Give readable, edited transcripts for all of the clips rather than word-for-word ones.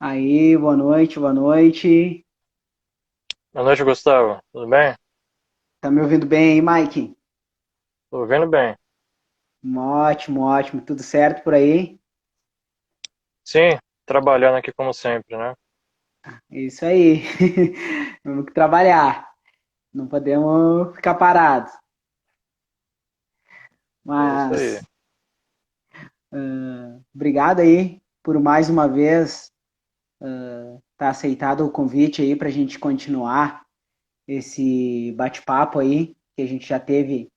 Aí, boa noite, boa noite. Boa noite, Gustavo. Tudo bem? Tá me ouvindo bem aí, Mike? Tô ouvindo bem. Ótimo, ótimo. Tudo certo por aí? Sim, trabalhando aqui como sempre, né? É isso aí. Temos que trabalhar. Não podemos ficar parados. É isso aí. Mas, obrigado aí por mais uma vez estar aceitado o convite aí para a gente continuar esse bate-papo aí que a gente já teve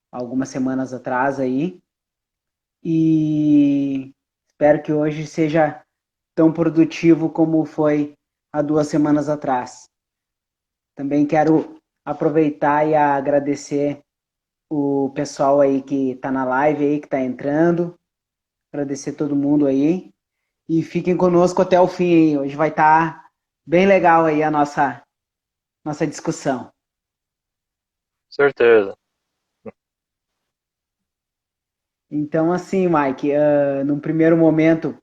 algumas semanas atrás aí. E espero que hoje seja tão produtivo como foi há 2 semanas atrás. Também quero aproveitar e agradecer o pessoal aí que está na live aí, que está entrando, agradecer todo mundo aí e fiquem conosco até o fim aí. Hoje vai estar bem legal aí a nossa discussão. Certeza. Então, assim, Mike, num primeiro momento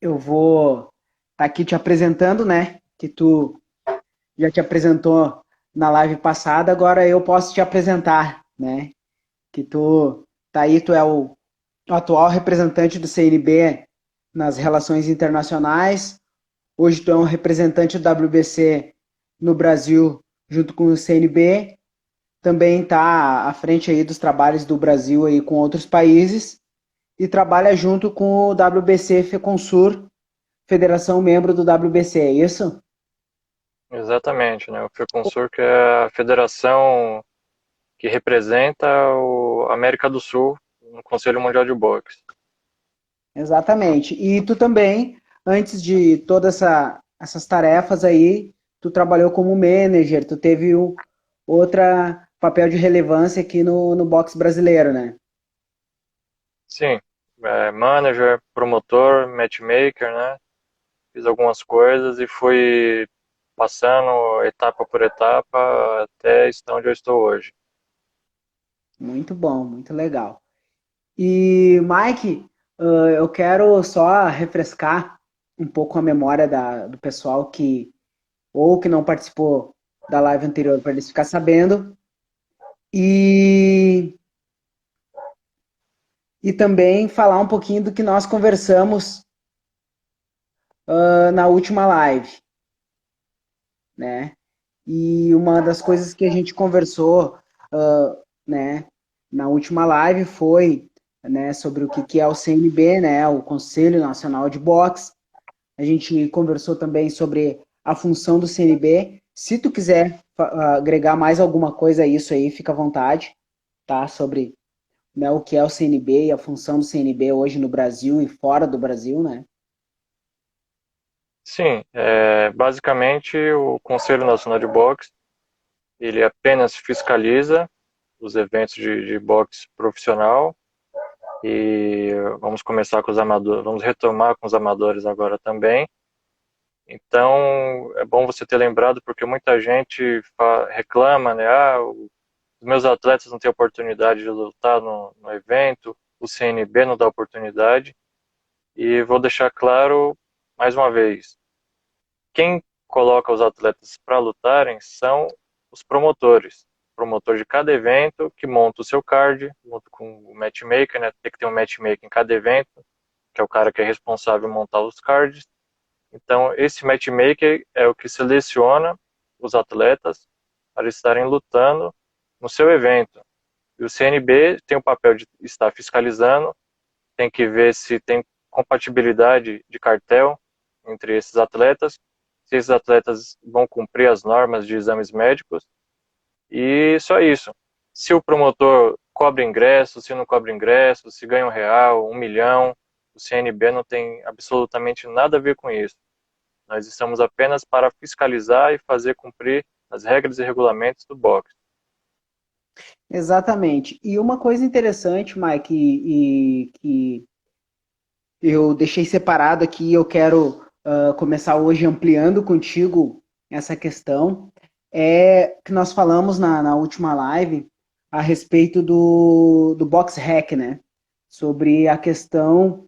eu vou estar aqui te apresentando, né? Que tu já te apresentou na live passada, agora eu posso te apresentar, né? Que tu tá aí, tu é o atual representante do CNB nas relações internacionais. Hoje tu é um representante do WBC no Brasil junto com o CNB. Também tá à frente aí dos trabalhos do Brasil aí com outros países e trabalha junto com o WBC Feconsur, federação membro do WBC, é isso? Exatamente, né? O FECONSUR que é a federação que representa a América do Sul no Conselho Mundial de Boxe. Exatamente. E tu também, antes de todas essas tarefas aí, tu trabalhou como manager, tu teve outra papel de relevância aqui no boxe brasileiro, né? Sim, manager, promotor, matchmaker, né? Fiz algumas coisas e fui passando etapa por etapa até estar onde eu estou hoje. Muito bom, muito legal. E, Mike, eu quero só refrescar um pouco a memória do pessoal que ou que não participou da live anterior para eles ficar sabendo. E também falar um pouquinho do que nós conversamos na última live, né? E uma das coisas que a gente conversou, né, na última live foi, né, sobre o que é o CNB, né, o Conselho Nacional de Boxe. A gente conversou também sobre a função do CNB. Se tu quiser agregar mais alguma coisa a isso aí, fica à vontade, tá? Sobre, né, o que é o CNB e a função do CNB hoje no Brasil e fora do Brasil, né? Sim, basicamente o Conselho Nacional de Boxe ele apenas fiscaliza os eventos de boxe profissional e vamos começar com os amadores, vamos retomar com os amadores agora também. Então é bom você ter lembrado porque muita gente reclama, né? Os meus atletas não têm oportunidade de lutar no evento, o CNB não dá oportunidade e vou deixar claro mais uma vez, quem coloca os atletas para lutarem são os promotores. O promotor de cada evento que monta o seu card, junto com o matchmaker, né? Tem que ter um matchmaker em cada evento, que é o cara que é responsável por montar os cards. Então, esse matchmaker é o que seleciona os atletas para estarem lutando no seu evento. E o CNB tem o papel de estar fiscalizando, tem que ver se tem compatibilidade de cartel entre esses atletas, se esses atletas vão cumprir as normas de exames médicos e só isso. Se o promotor cobra ingresso, se não cobra ingresso, se ganha R$ 1, 1 milhão, o CNB não tem absolutamente nada a ver com isso. Nós estamos apenas para fiscalizar e fazer cumprir as regras e regulamentos do boxe. Exatamente. E uma coisa interessante, Mike, e que eu deixei separado aqui, e eu quero começar hoje ampliando contigo essa questão, é que nós falamos na última live a respeito do Box Hack, né? Sobre a questão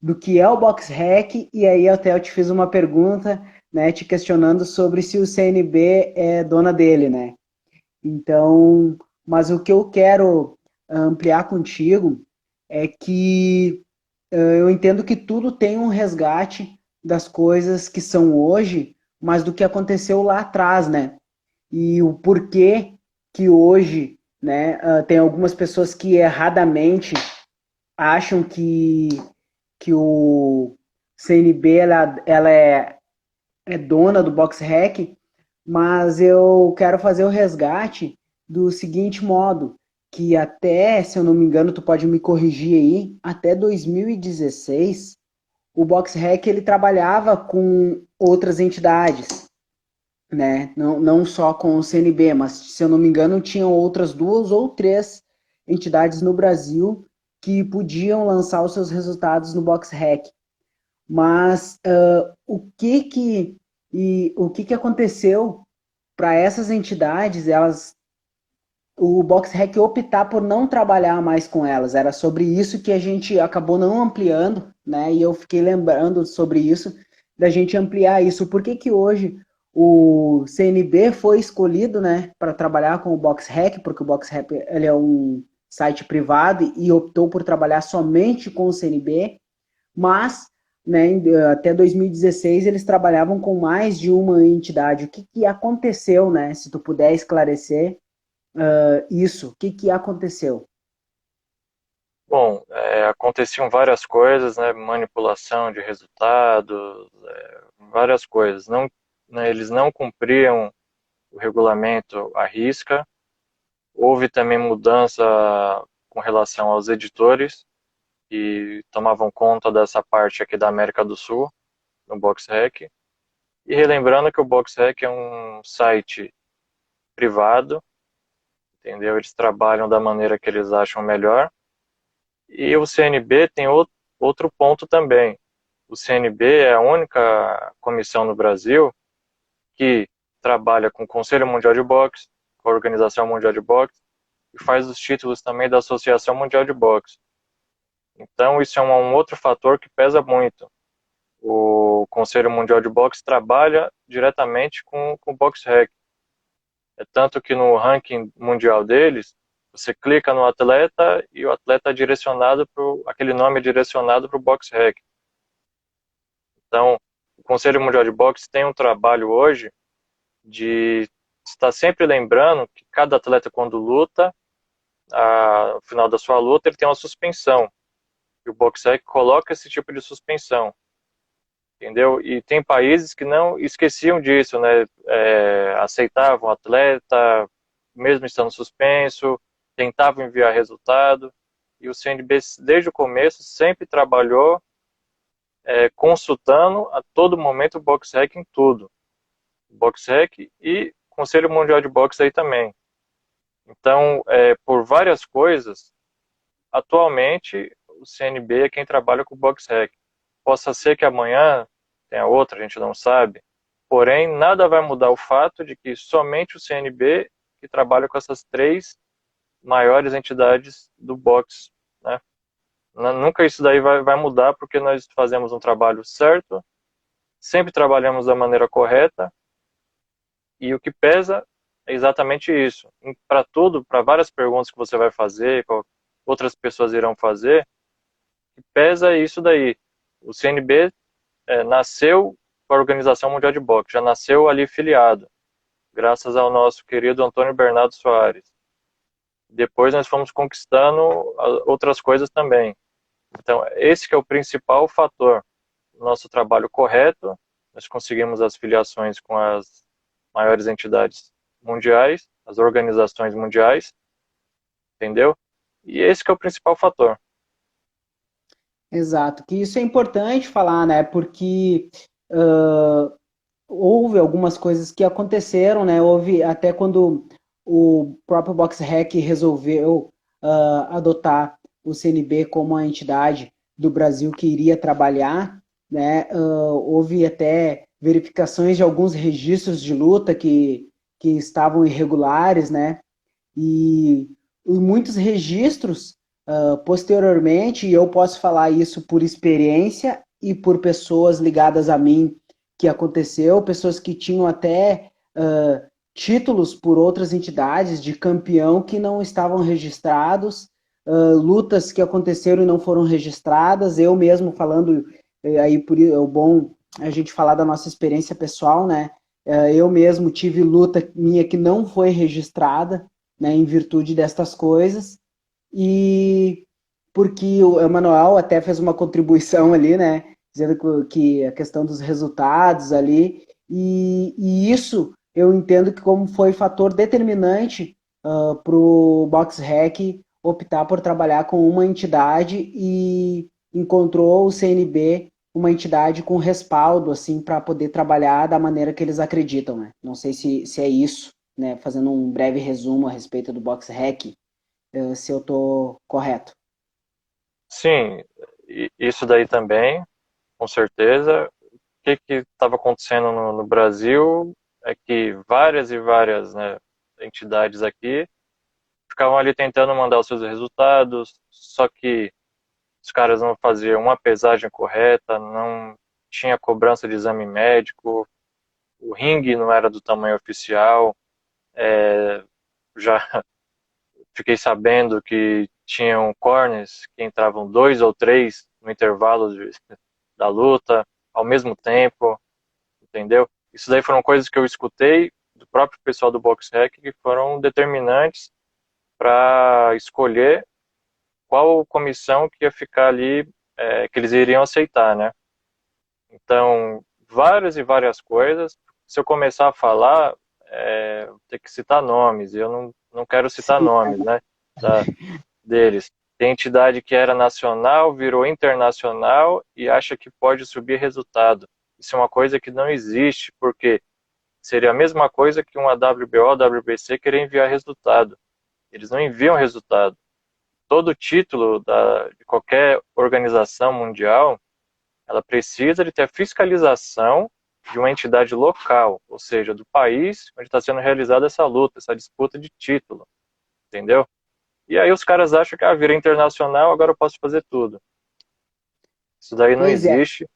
do que é o Box Rec, e aí até eu te fiz uma pergunta, né, te questionando sobre se o CNB é dona dele, né? Então, mas o que eu quero ampliar contigo é que eu entendo que tudo tem um resgate das coisas que são hoje, mas do que aconteceu lá atrás, né? E o porquê que hoje, né, tem algumas pessoas que erradamente acham que o CNB é dona do Box Rec, mas eu quero fazer o resgate do seguinte modo, que até, se eu não me engano, tu pode me corrigir aí, até 2016, o Box Rec ele trabalhava com outras entidades, né? Não só com o CNB, mas se eu não me engano, tinham outras duas ou três entidades no Brasil que podiam lançar os seus resultados no Box Rec. Mas o que que aconteceu para essas entidades, o Box Rec optar por não trabalhar mais com elas? Era sobre isso que a gente acabou não ampliando, né? E eu fiquei lembrando sobre isso, da gente ampliar isso. Por que que hoje o CNB foi escolhido, né, para trabalhar com o Box Rec? Porque o Box Rec ele é um site privado e optou por trabalhar somente com o CNB, mas, né, até 2016 eles trabalhavam com mais de uma entidade. O que que aconteceu, né? Se tu puder esclarecer isso, o que que aconteceu? Bom, aconteciam várias coisas, né? Manipulação de resultados, várias coisas. Não, né, eles não cumpriam o regulamento à risca. Houve também mudança com relação aos editores que tomavam conta dessa parte aqui da América do Sul, no BoxRec. E relembrando que o BoxRec é um site privado, entendeu? Eles trabalham da maneira que eles acham melhor. E o CNB tem outro ponto também. O CNB é a única comissão no Brasil que trabalha com o Conselho Mundial de Boxe, com a Organização Mundial de Boxe, e faz os títulos também da Associação Mundial de Boxe. Então, isso é um outro fator que pesa muito. O Conselho Mundial de Boxe trabalha diretamente com o BoxRec. É tanto que no ranking mundial deles, você clica no atleta e o atleta é direcionado para aquele nome é direcionado para o BoxRec. Então, o Conselho Mundial de Boxe tem um trabalho hoje de estar sempre lembrando que cada atleta quando luta, no final da sua luta, ele tem uma suspensão. E o BoxRec coloca esse tipo de suspensão. Entendeu? E tem países que não esqueciam disso, né? Aceitavam o atleta, mesmo estando suspenso, tentavam enviar resultado. E o CNB, desde o começo, sempre trabalhou consultando a todo momento o BoxRec em tudo. BoxRec e Conselho Mundial de Boxe aí também. Então, por várias coisas, atualmente o CNB é quem trabalha com o BoxRec. Possa ser que amanhã tenha outra, a gente não sabe. Porém, nada vai mudar o fato de que somente o CNB que trabalha com essas três maiores entidades do boxe, né? Nunca isso daí vai mudar, porque nós fazemos um trabalho certo, sempre trabalhamos da maneira correta, e o que pesa é exatamente isso. Para tudo, para várias perguntas que você vai fazer, que outras pessoas irão fazer, o que pesa é isso daí. O CNB nasceu com a Organização Mundial de Boxe, já nasceu ali filiado, graças ao nosso querido Antônio Bernardo Soares. Depois nós fomos conquistando outras coisas também. Então, esse que é o principal fator. Nosso trabalho correto, nós conseguimos as filiações com as maiores entidades mundiais, as organizações mundiais, entendeu? E esse que é o principal fator. Exato, que isso é importante falar, né? Porque houve algumas coisas que aconteceram, né? Houve até quando o próprio BoxRec resolveu adotar o CNB como a entidade do Brasil que iria trabalhar, né? Houve até verificações de alguns registros de luta que estavam irregulares, né? E muitos registros Posteriormente, eu posso falar isso por experiência e por pessoas ligadas a mim que aconteceu, pessoas que tinham até títulos por outras entidades de campeão que não estavam registrados, lutas que aconteceram e não foram registradas. Eu mesmo falando, aí por é o bom a gente falar da nossa experiência pessoal, né? Eu mesmo tive luta minha que não foi registrada, né, em virtude destas coisas. E porque o Emanuel até fez uma contribuição ali, né? Dizendo que a questão dos resultados ali, e isso eu entendo que como foi fator determinante para o BoxRec optar por trabalhar com uma entidade e encontrou o CNB uma entidade com respaldo assim para poder trabalhar da maneira que eles acreditam, né? Não sei se é isso, né? Fazendo um breve resumo a respeito do BoxRec, se eu estou correto. Sim, isso daí também, com certeza. O que estava acontecendo no Brasil é que várias e várias, né, entidades aqui ficavam ali tentando mandar os seus resultados, só que os caras não faziam uma pesagem correta, não tinha cobrança de exame médico, o ringue não era do tamanho oficial. Já fiquei sabendo que tinham corners que entravam dois ou três no intervalo da luta ao mesmo tempo, entendeu? Isso daí foram coisas que eu escutei do próprio pessoal do BoxRec que foram determinantes para escolher qual comissão que ia ficar ali, que eles iriam aceitar, né? Então, várias e várias coisas. Se eu começar a falar, vou ter que citar nomes, e eu não quero citar Sim, nomes, né, deles. Tem entidade que era nacional, virou internacional e acha que pode subir resultado. Isso é uma coisa que não existe, porque seria a mesma coisa que uma WBO, WBC querer enviar resultado. Eles não enviam resultado. Todo título de qualquer organização mundial, ela precisa de ter a fiscalização de uma entidade local, ou seja, do país onde está sendo realizada essa luta, essa disputa de título, entendeu? E aí os caras acham que, vira internacional, agora eu posso fazer tudo. Isso daí não pois é. existe.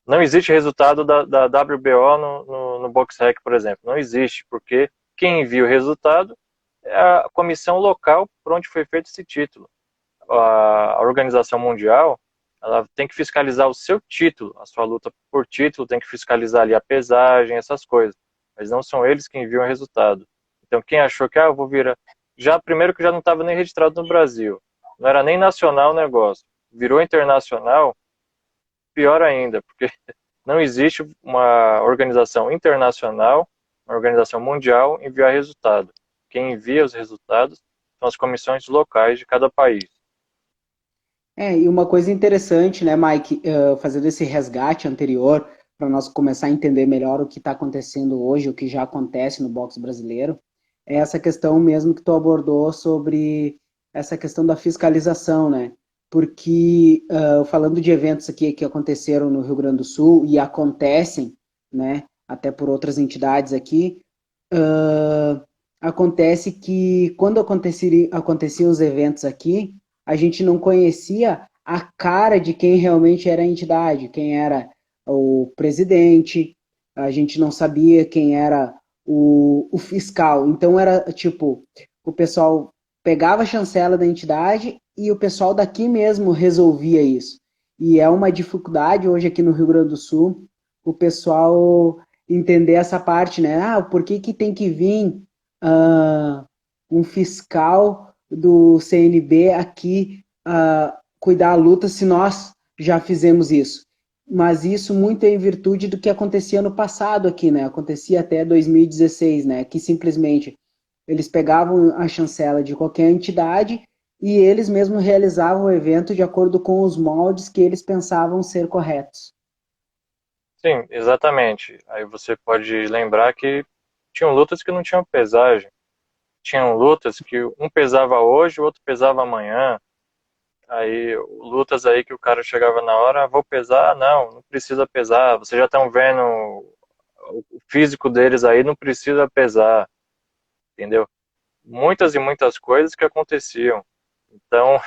Não existe resultado da WBO no BoxRec, por exemplo. Não existe, porque quem envia o resultado é a comissão local por onde foi feito esse título. A organização mundial, ela tem que fiscalizar o seu título, a sua luta por título, tem que fiscalizar ali a pesagem, essas coisas. Mas não são eles que enviam o resultado. Então, quem achou que, eu vou virar... Já, primeiro que já não estava nem registrado no Brasil. Não era nem nacional o negócio. Virou internacional, pior ainda, porque não existe uma organização internacional, uma organização mundial, enviar resultado. Quem envia os resultados são as comissões locais de cada país. E uma coisa interessante, né, Mike, fazendo esse resgate anterior, para nós começar a entender melhor o que está acontecendo hoje, o que já acontece no boxe brasileiro, é essa questão mesmo que tu abordou sobre essa questão da fiscalização, né? Porque, falando de eventos aqui que aconteceram no Rio Grande do Sul e acontecem, né, até por outras entidades aqui, acontece que quando aconteciam os eventos aqui, a gente não conhecia a cara de quem realmente era a entidade, quem era o presidente, a gente não sabia quem era o fiscal. Então era tipo, o pessoal pegava a chancela da entidade e o pessoal daqui mesmo resolvia isso. E é uma dificuldade hoje aqui no Rio Grande do Sul o pessoal entender essa parte, né? Por que que tem que vir um fiscal do CNB aqui cuidar a luta se nós já fizemos isso? Mas isso muito é em virtude do que acontecia no passado aqui, né? Acontecia até 2016, né? Que simplesmente eles pegavam a chancela de qualquer entidade e eles mesmos realizavam o evento de acordo com os moldes que eles pensavam ser corretos. Sim, exatamente. Aí você pode lembrar que tinham lutas que não tinham pesagem. Tinham lutas que um pesava hoje, o outro pesava amanhã. Aí, lutas aí que o cara chegava na hora, vou pesar? Não precisa pesar. Vocês já estão vendo o físico deles aí, não precisa pesar, entendeu? Muitas e muitas coisas que aconteciam. Então,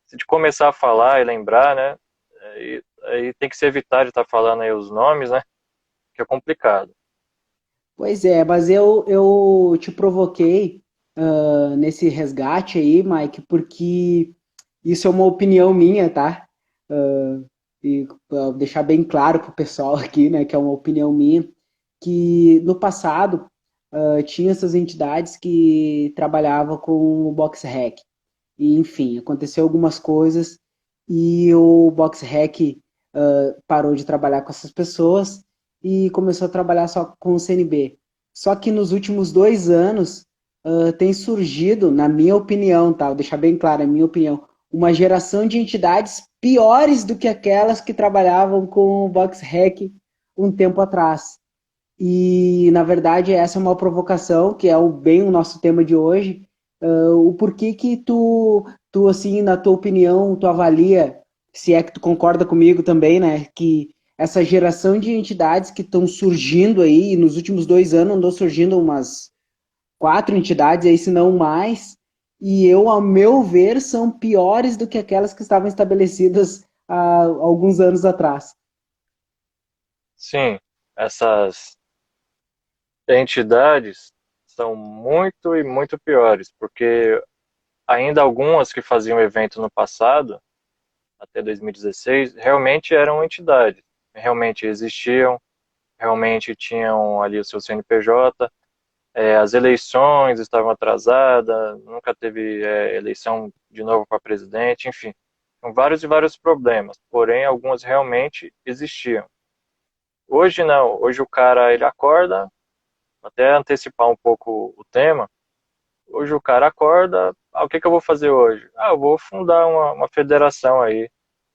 se de começar a falar e lembrar, né, aí tem que se evitar de estar falando aí os nomes, né, que é complicado. Pois é, mas eu te provoquei nesse resgate aí, Mike, porque isso é uma opinião minha, tá? E deixar bem claro pro pessoal aqui, né, que é uma opinião minha, que no passado tinha essas entidades que trabalhavam com o Box Hack. E, enfim, aconteceu algumas coisas e o Box Hack parou de trabalhar com essas pessoas e começou a trabalhar só com o CNB. Só que nos últimos 2 anos tem surgido, na minha opinião, tá? Vou deixar bem claro, a minha opinião, uma geração de entidades piores do que aquelas que trabalhavam com o Box Hack um tempo atrás. E, na verdade, essa é uma provocação, que é bem o nosso tema de hoje. O porquê que tu, assim, na tua opinião, tu avalia, se é que tu concorda comigo também, né, que essa geração de entidades que estão surgindo aí, e nos últimos 2 anos andou surgindo umas 4 entidades aí, se não mais, e eu, ao meu ver, são piores do que aquelas que estavam estabelecidas há alguns anos atrás. Sim, essas entidades são muito e muito piores, porque ainda algumas que faziam evento no passado, até 2016, realmente eram entidades, realmente existiam, realmente tinham ali o seu CNPJ, as eleições estavam atrasadas, nunca teve eleição de novo para presidente, enfim, são vários e vários problemas, porém algumas realmente existiam. Hoje não, hoje o cara ele acorda, até antecipar um pouco o tema, hoje o cara acorda, o que que eu vou fazer hoje? Eu vou fundar uma federação aí,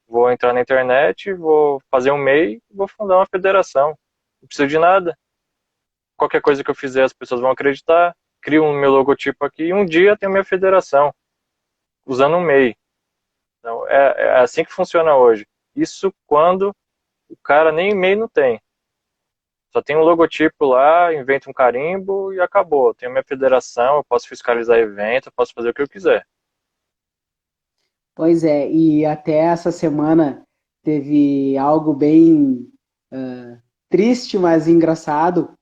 vou entrar na internet, vou fazer um MEI, vou fundar uma federação, não preciso de nada, qualquer coisa que eu fizer as pessoas vão acreditar, crio o meu logotipo aqui e um dia tenho minha federação, usando um MEI. Então, é assim que funciona hoje. Isso quando o cara nem e-mail não tem. Só tem um logotipo lá, inventa um carimbo e acabou. Tenho minha federação, eu posso fiscalizar evento, eu posso fazer o que eu quiser. Pois é, e até essa semana teve algo bem triste, mas engraçado,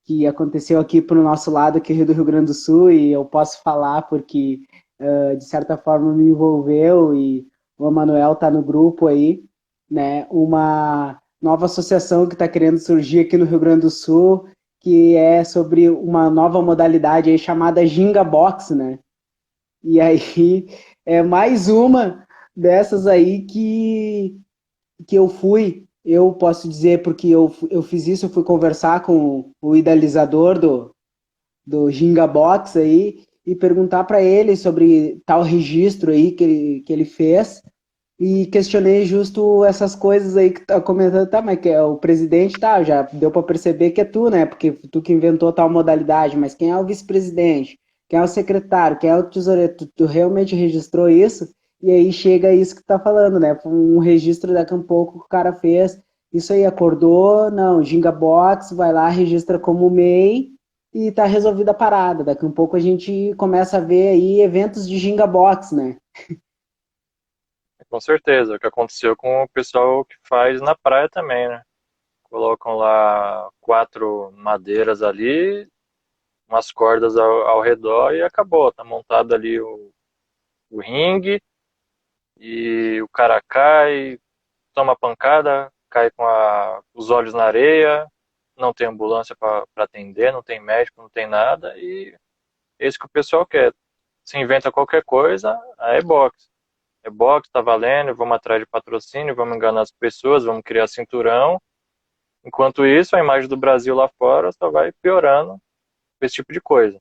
que aconteceu aqui para o nosso lado, aqui do Rio Grande do Sul, e eu posso falar porque, de certa forma, me envolveu, e o Emanuel está no grupo aí, né? Uma nova associação que está querendo surgir aqui no Rio Grande do Sul, que é sobre uma nova modalidade aí chamada Ginga Box, né? E aí é mais uma dessas aí que eu posso dizer, porque eu fiz isso, eu fui conversar com o idealizador do Ginga Box aí e perguntar para ele sobre tal registro aí que ele fez e questionei justo essas coisas aí que tá comentando, tá, mas que é o presidente, tá, já deu para perceber que é tu, né, porque tu que inventou tal modalidade, mas quem é o vice-presidente? Quem é o secretário? Quem é o tesoureiro? Tu realmente registrou isso? E aí chega isso que tu tá falando, né, um registro daqui a um pouco que o cara fez, isso aí, acordou, não, Ginga Box, vai lá, registra como MEI e tá resolvida a parada, daqui a um pouco a gente começa a ver aí eventos de Ginga Box, né? Com certeza, é o que aconteceu com o pessoal que faz na praia também, né? Colocam lá 4 madeiras ali, umas cordas ao redor e acabou. Tá montado ali o ringue e o cara cai, toma pancada, cai com os olhos na areia, não tem ambulância para atender, não tem médico, não tem nada, e é isso que o pessoal quer. Se inventa qualquer coisa, aí é boxe. É boxe, tá valendo, vamos atrás de patrocínio, vamos enganar as pessoas, vamos criar cinturão. Enquanto isso, a imagem do Brasil lá fora só vai piorando com esse tipo de coisa.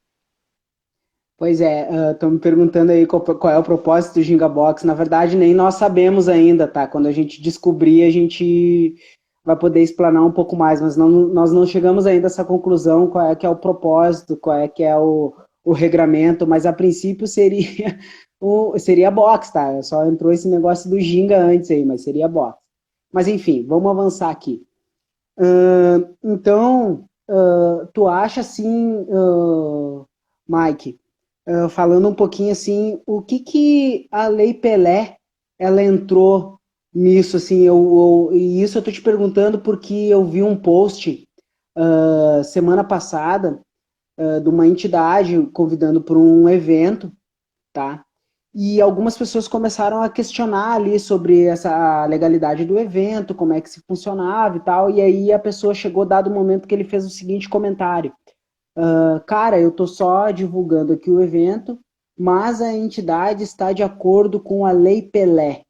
Pois é, estão me perguntando aí qual é o propósito do Ginga Box. Na verdade, nem nós sabemos ainda, tá? Quando a gente descobrir, a gente vai poder explanar um pouco mais, mas nós não chegamos ainda a essa conclusão, qual é que é o propósito, qual é que é o regramento, mas a princípio seria seria box, tá? Só entrou esse negócio do Ginga antes aí, mas seria box. Mas enfim, vamos avançar aqui. Então, tu acha assim, Mike, falando um pouquinho assim, o que que a Lei Pelé, ela entrou nisso, assim, e isso eu tô te perguntando porque eu vi um post semana passada de uma entidade convidando para um evento, tá? E algumas pessoas começaram a questionar ali sobre essa legalidade do evento, como é que se funcionava e tal, e aí a pessoa chegou dado o momento que ele fez o seguinte comentário: cara, eu tô só divulgando aqui o evento, mas a entidade está de acordo com a Lei Pelé,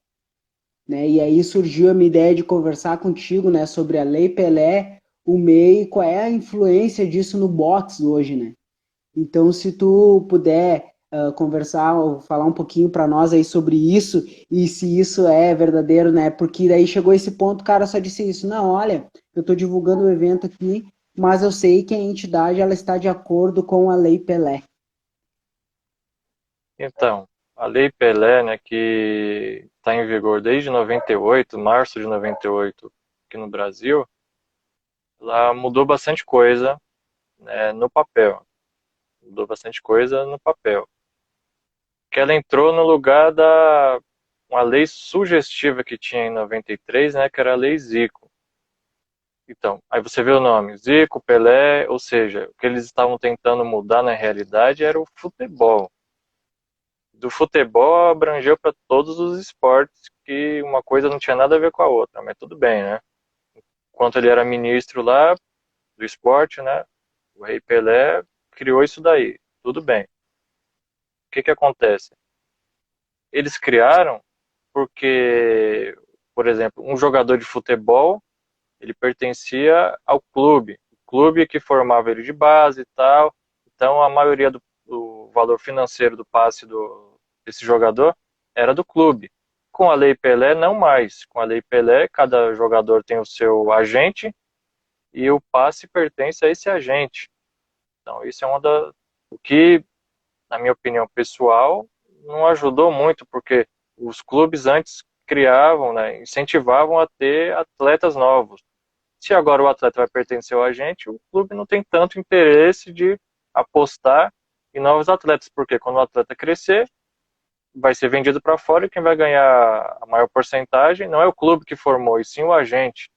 né? E aí surgiu a minha ideia de conversar contigo, né, sobre a Lei Pelé, o MEI, qual é a influência disso no boxe hoje, né? Então, se tu puder conversar ou falar um pouquinho para nós aí sobre isso e se isso é verdadeiro, né? Porque daí chegou esse ponto, o cara só disse isso: não, olha, eu estou divulgando o evento aqui, mas eu sei que a entidade ela está de acordo com a Lei Pelé. Então, a Lei Pelé, né, que está em vigor desde 98, março de 98, aqui no Brasil, ela mudou bastante coisa, né, no papel. Mudou bastante coisa no papel. Que ela entrou no lugar da uma lei sugestiva que tinha em 93, né, que era a Lei Zico. Então, aí você vê o nome, Zico, Pelé, ou seja, o que eles estavam tentando mudar na realidade era o futebol. Do futebol abrangeu para todos os esportes, que uma coisa não tinha nada a ver com a outra, mas tudo bem, né? Enquanto ele era ministro lá do esporte, né? O Rei Pelé criou isso daí, tudo bem. O que que acontece? Eles criaram porque, por exemplo, um jogador de futebol, ele pertencia ao clube, o clube que formava ele de base e tal. Então a maioria do valor financeiro do passe desse jogador era do clube. Com a Lei Pelé, não mais. Com a Lei Pelé, cada jogador tem o seu agente e o passe pertence a esse agente. Então, isso é o que, na minha opinião pessoal, não ajudou muito, porque os clubes antes criavam, né, incentivavam a ter atletas novos. Se agora o atleta vai pertencer ao agente, o clube não tem tanto interesse de apostar em novos atletas, porque quando o atleta crescer, vai ser vendido para fora e quem vai ganhar a maior porcentagem não é o clube que formou, e sim o agente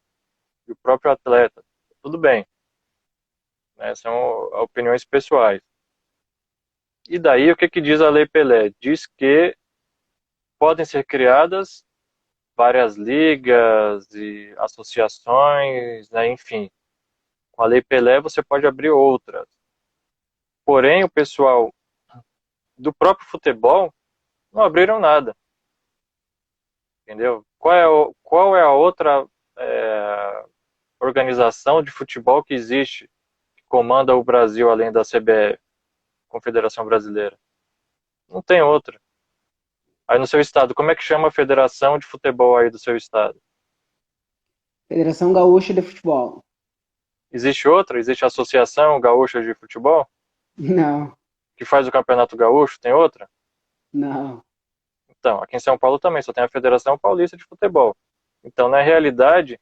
e o próprio atleta. Tudo bem, né? São opiniões pessoais. E daí, o que, que diz a Lei Pelé? Diz que podem ser criadas várias ligas e associações, né? Enfim. Com a Lei Pelé, você pode abrir outras. Porém, o pessoal do próprio futebol não abriram nada, entendeu? Qual é a outra organização de futebol que existe, que comanda o Brasil além da CBF, Confederação Brasileira? Não tem outra. Aí no seu estado, como é que chama a federação de futebol aí do seu estado? Federação Gaúcha de Futebol. Existe outra? Existe a Associação Gaúcha de Futebol, Não, que faz o Campeonato Gaúcho? Tem outra? não. Então, aqui em São Paulo também só tem a Federação Paulista de Futebol. Então, na realidade,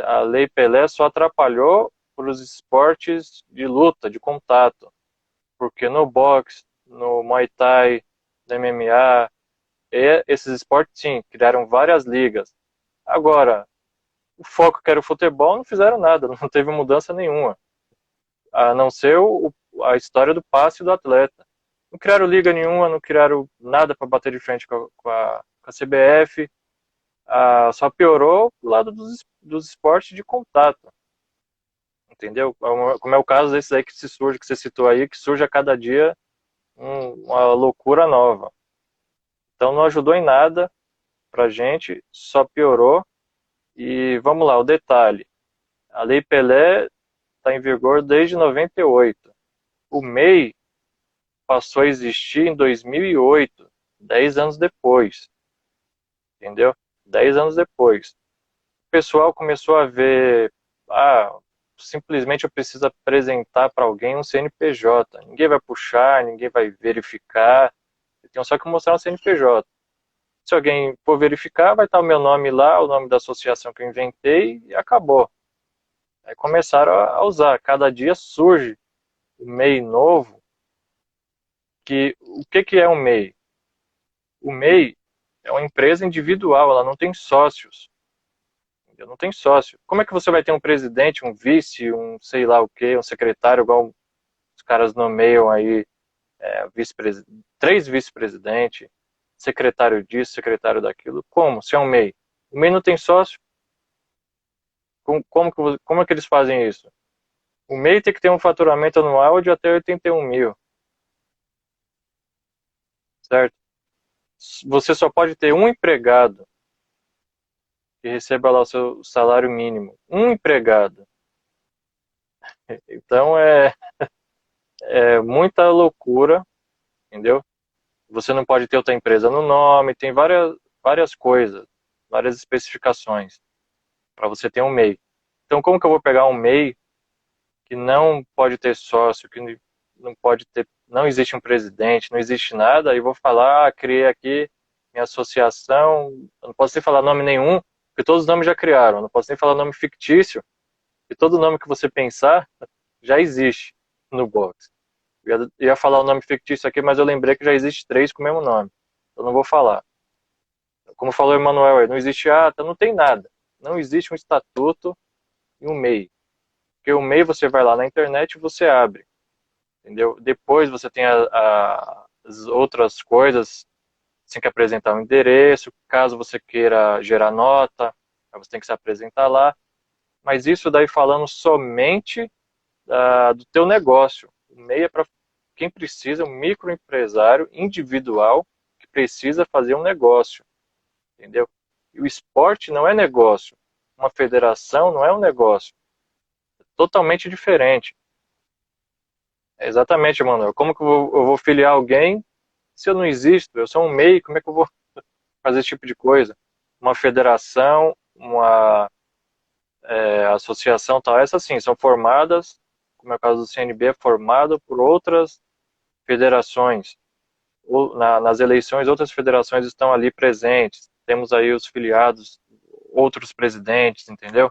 a Lei Pelé só atrapalhou para os esportes de luta, de contato. Porque no boxe, no Muay Thai, no MMA, esses esportes, sim, criaram várias ligas. Agora, o foco que era o futebol, não fizeram nada, não teve mudança nenhuma. A não ser a história do passe do atleta. Não criaram liga nenhuma, não criaram nada para bater de frente com a CBF. Só piorou o lado dos esportes de contato. Entendeu? Como é o caso desse aí que se surge, que você citou aí, que surge a cada dia uma loucura nova. Então não ajudou em nada pra gente, só piorou. E vamos lá, o detalhe. A Lei Pelé está em vigor desde 98. O MEI passou a existir em 2008, 10 anos depois, entendeu? 10 anos depois. O pessoal começou a ver, simplesmente eu preciso apresentar para alguém um CNPJ. Ninguém vai puxar, ninguém vai verificar. Eu tenho só que mostrar um CNPJ. Se alguém for verificar, vai estar o meu nome lá, o nome da associação que eu inventei e acabou. Aí começaram a usar. Cada dia surge um MEI novo que o que é um MEI? O MEI é uma empresa individual, ela não tem sócios. Entendeu? Não tem sócio. Como é que você vai ter um presidente, um vice, um sei lá o quê, um secretário, igual os caras nomeiam aí, vice 3 vice-presidentes, secretário disso, secretário daquilo? Como? Se é um MEI. O MEI não tem sócio. Como é que eles fazem isso? O MEI tem que ter um faturamento anual de até 81 mil, certo? Você só pode ter um empregado que receba lá o seu salário mínimo. Um empregado. Então é muita loucura, entendeu? Você não pode ter outra empresa no nome, tem várias coisas, várias especificações para você ter um MEI. Então, como que eu vou pegar um MEI que não pode ter sócio, que não pode ter, não existe um presidente, não existe nada, e vou falar, criei aqui minha associação, eu não posso nem falar nome nenhum, porque todos os nomes já criaram, eu não posso nem falar nome fictício, porque todo nome que você pensar já existe no box. Eu ia falar o nome fictício aqui, mas eu lembrei que já existe 3 com o mesmo nome. Eu não vou falar. Como falou o Emanuel, não existe ata, não tem nada. Não existe um estatuto e um MEI. Porque o MEI você vai lá na internet e você abre. Entendeu? Depois você tem as outras coisas, você tem que apresentar um endereço, caso você queira gerar nota, você tem que se apresentar lá. Mas isso daí falando somente do teu negócio. O MEI é para quem precisa, um microempresário individual que precisa fazer um negócio, entendeu? E o esporte não é negócio. Uma federação não é um negócio. É totalmente diferente. É exatamente, Manuel. Como que eu vou filiar alguém se eu não existo? Eu sou um MEI, como é que eu vou fazer esse tipo de coisa? Uma federação, uma associação tal, essas sim, são formadas, como é o caso do CNB, é formado por outras federações. Nas eleições, outras federações estão ali presentes. Temos aí os filiados, outros presidentes, entendeu?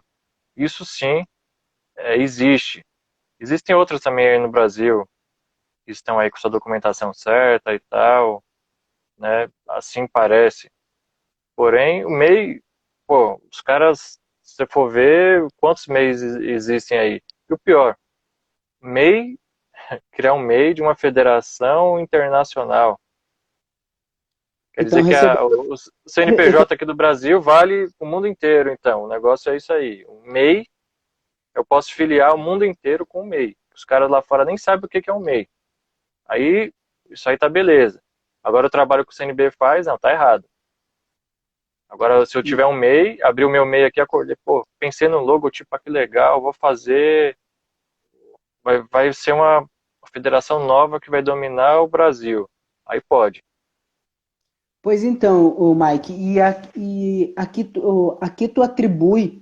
Isso sim existe. Existem outros também aí no Brasil que estão aí com sua documentação certa e tal, né? Assim parece. Porém, o MEI, pô, os caras, se você for ver quantos MEIs existem aí. E o pior, MEI, criar um MEI de uma federação internacional. Quer Então, dizer que o CNPJ aqui do Brasil vale o mundo inteiro, então. O negócio é isso aí. O MEI, eu posso filiar o mundo inteiro com o MEI. Os caras lá fora nem sabem o que é um MEI. Aí, isso aí tá beleza. Agora o trabalho que o CNB faz, não, tá errado. Agora, se eu tiver um MEI, abrir o meu MEI aqui, acordei, pô, pensei no logotipo aqui legal, vou fazer. Vai ser uma federação nova que vai dominar o Brasil. Aí pode. Pois então, o Mike, aqui tu atribui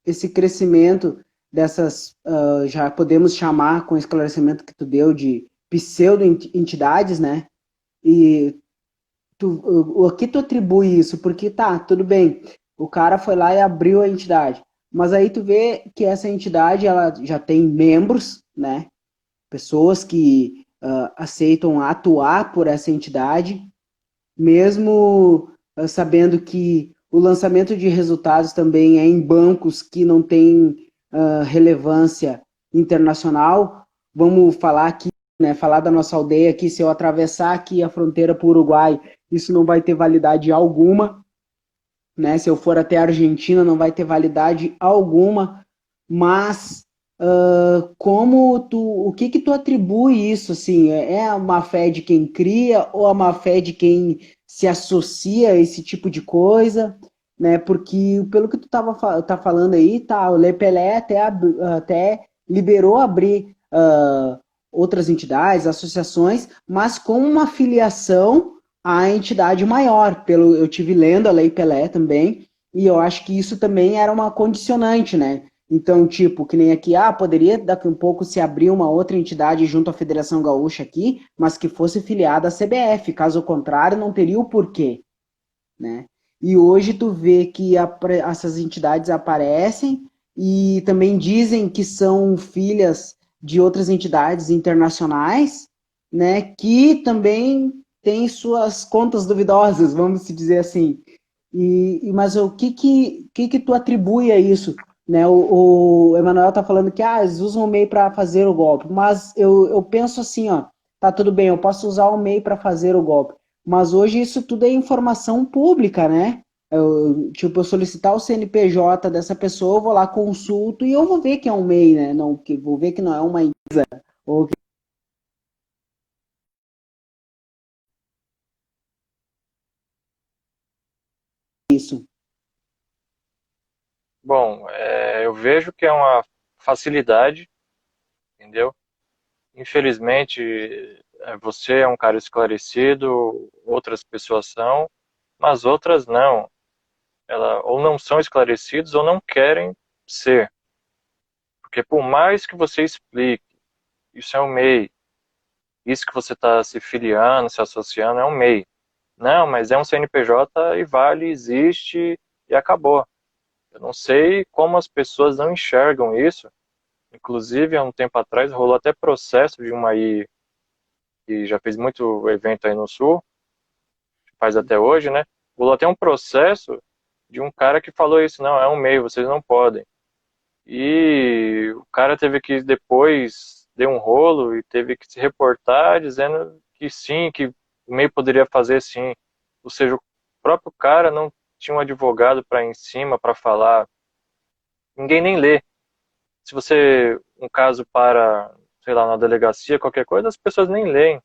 esse crescimento dessas, já podemos chamar com o esclarecimento que tu deu de pseudo-entidades, né? E aqui tu atribui isso, porque tá, tudo bem, o cara foi lá e abriu a entidade, mas aí tu vê que essa entidade ela já tem membros, né? Pessoas que aceitam atuar por essa entidade, mesmo sabendo que o lançamento de resultados também é em bancos que não têm relevância internacional. Vamos falar aqui, né, falar da nossa aldeia aqui, se eu atravessar aqui a fronteira para o Uruguai, isso não vai ter validade alguma, né? Se eu for até a Argentina, não vai ter validade alguma, mas o que que tu atribui isso, assim, é a má fé de quem cria ou a má fé de quem se associa a esse tipo de coisa, né? Porque pelo que tu tá falando aí, tá, o Le Pelé até liberou abrir outras entidades, associações, mas com uma filiação à entidade maior. Eu tive lendo a Lei Pelé também, e eu acho que isso também era uma condicionante, né? Então, tipo, que nem aqui, poderia daqui um pouco se abrir uma outra entidade junto à Federação Gaúcha aqui, mas que fosse filiada à CBF, caso contrário, não teria o porquê, né? E hoje tu vê que essas entidades aparecem e também dizem que são filhas de outras entidades internacionais, né, que também tem suas contas duvidosas, vamos se dizer assim. Mas o que tu atribui a isso? Né, o Emanuel tá falando que eles usam o MEI para fazer o golpe, mas eu penso assim, ó, tá tudo bem, eu posso usar o MEI para fazer o golpe, mas hoje isso tudo é informação pública, né? Tipo, eu solicitar o CNPJ dessa pessoa, eu vou lá, consulto e eu vou ver que é um MEI, né? Não, que vou ver que não é uma empresa ou que é isso. Bom, eu vejo que é uma facilidade, entendeu? Infelizmente, você é um cara esclarecido, outras pessoas são, mas outras não. Ou não são esclarecidos ou não querem ser. Porque por mais que você explique, isso é um MEI, isso que você está se filiando, se associando, é um MEI. Não, mas é um CNPJ e vale, existe e acabou. Eu não sei como as pessoas não enxergam isso. Inclusive, há um tempo atrás, rolou até processo de uma aí que já fez muito evento aí no Sul, faz até hoje, né? Rolou até um processo de um cara que falou isso, não, é um MEI, vocês não podem. E o cara teve que depois deu um rolo e teve que se reportar dizendo que sim, que o MEI poderia fazer sim. Ou seja, o próprio cara não tinha um advogado para ir em cima para falar. Ninguém nem lê. Se você um caso para, sei lá, na delegacia, qualquer coisa, as pessoas nem leem,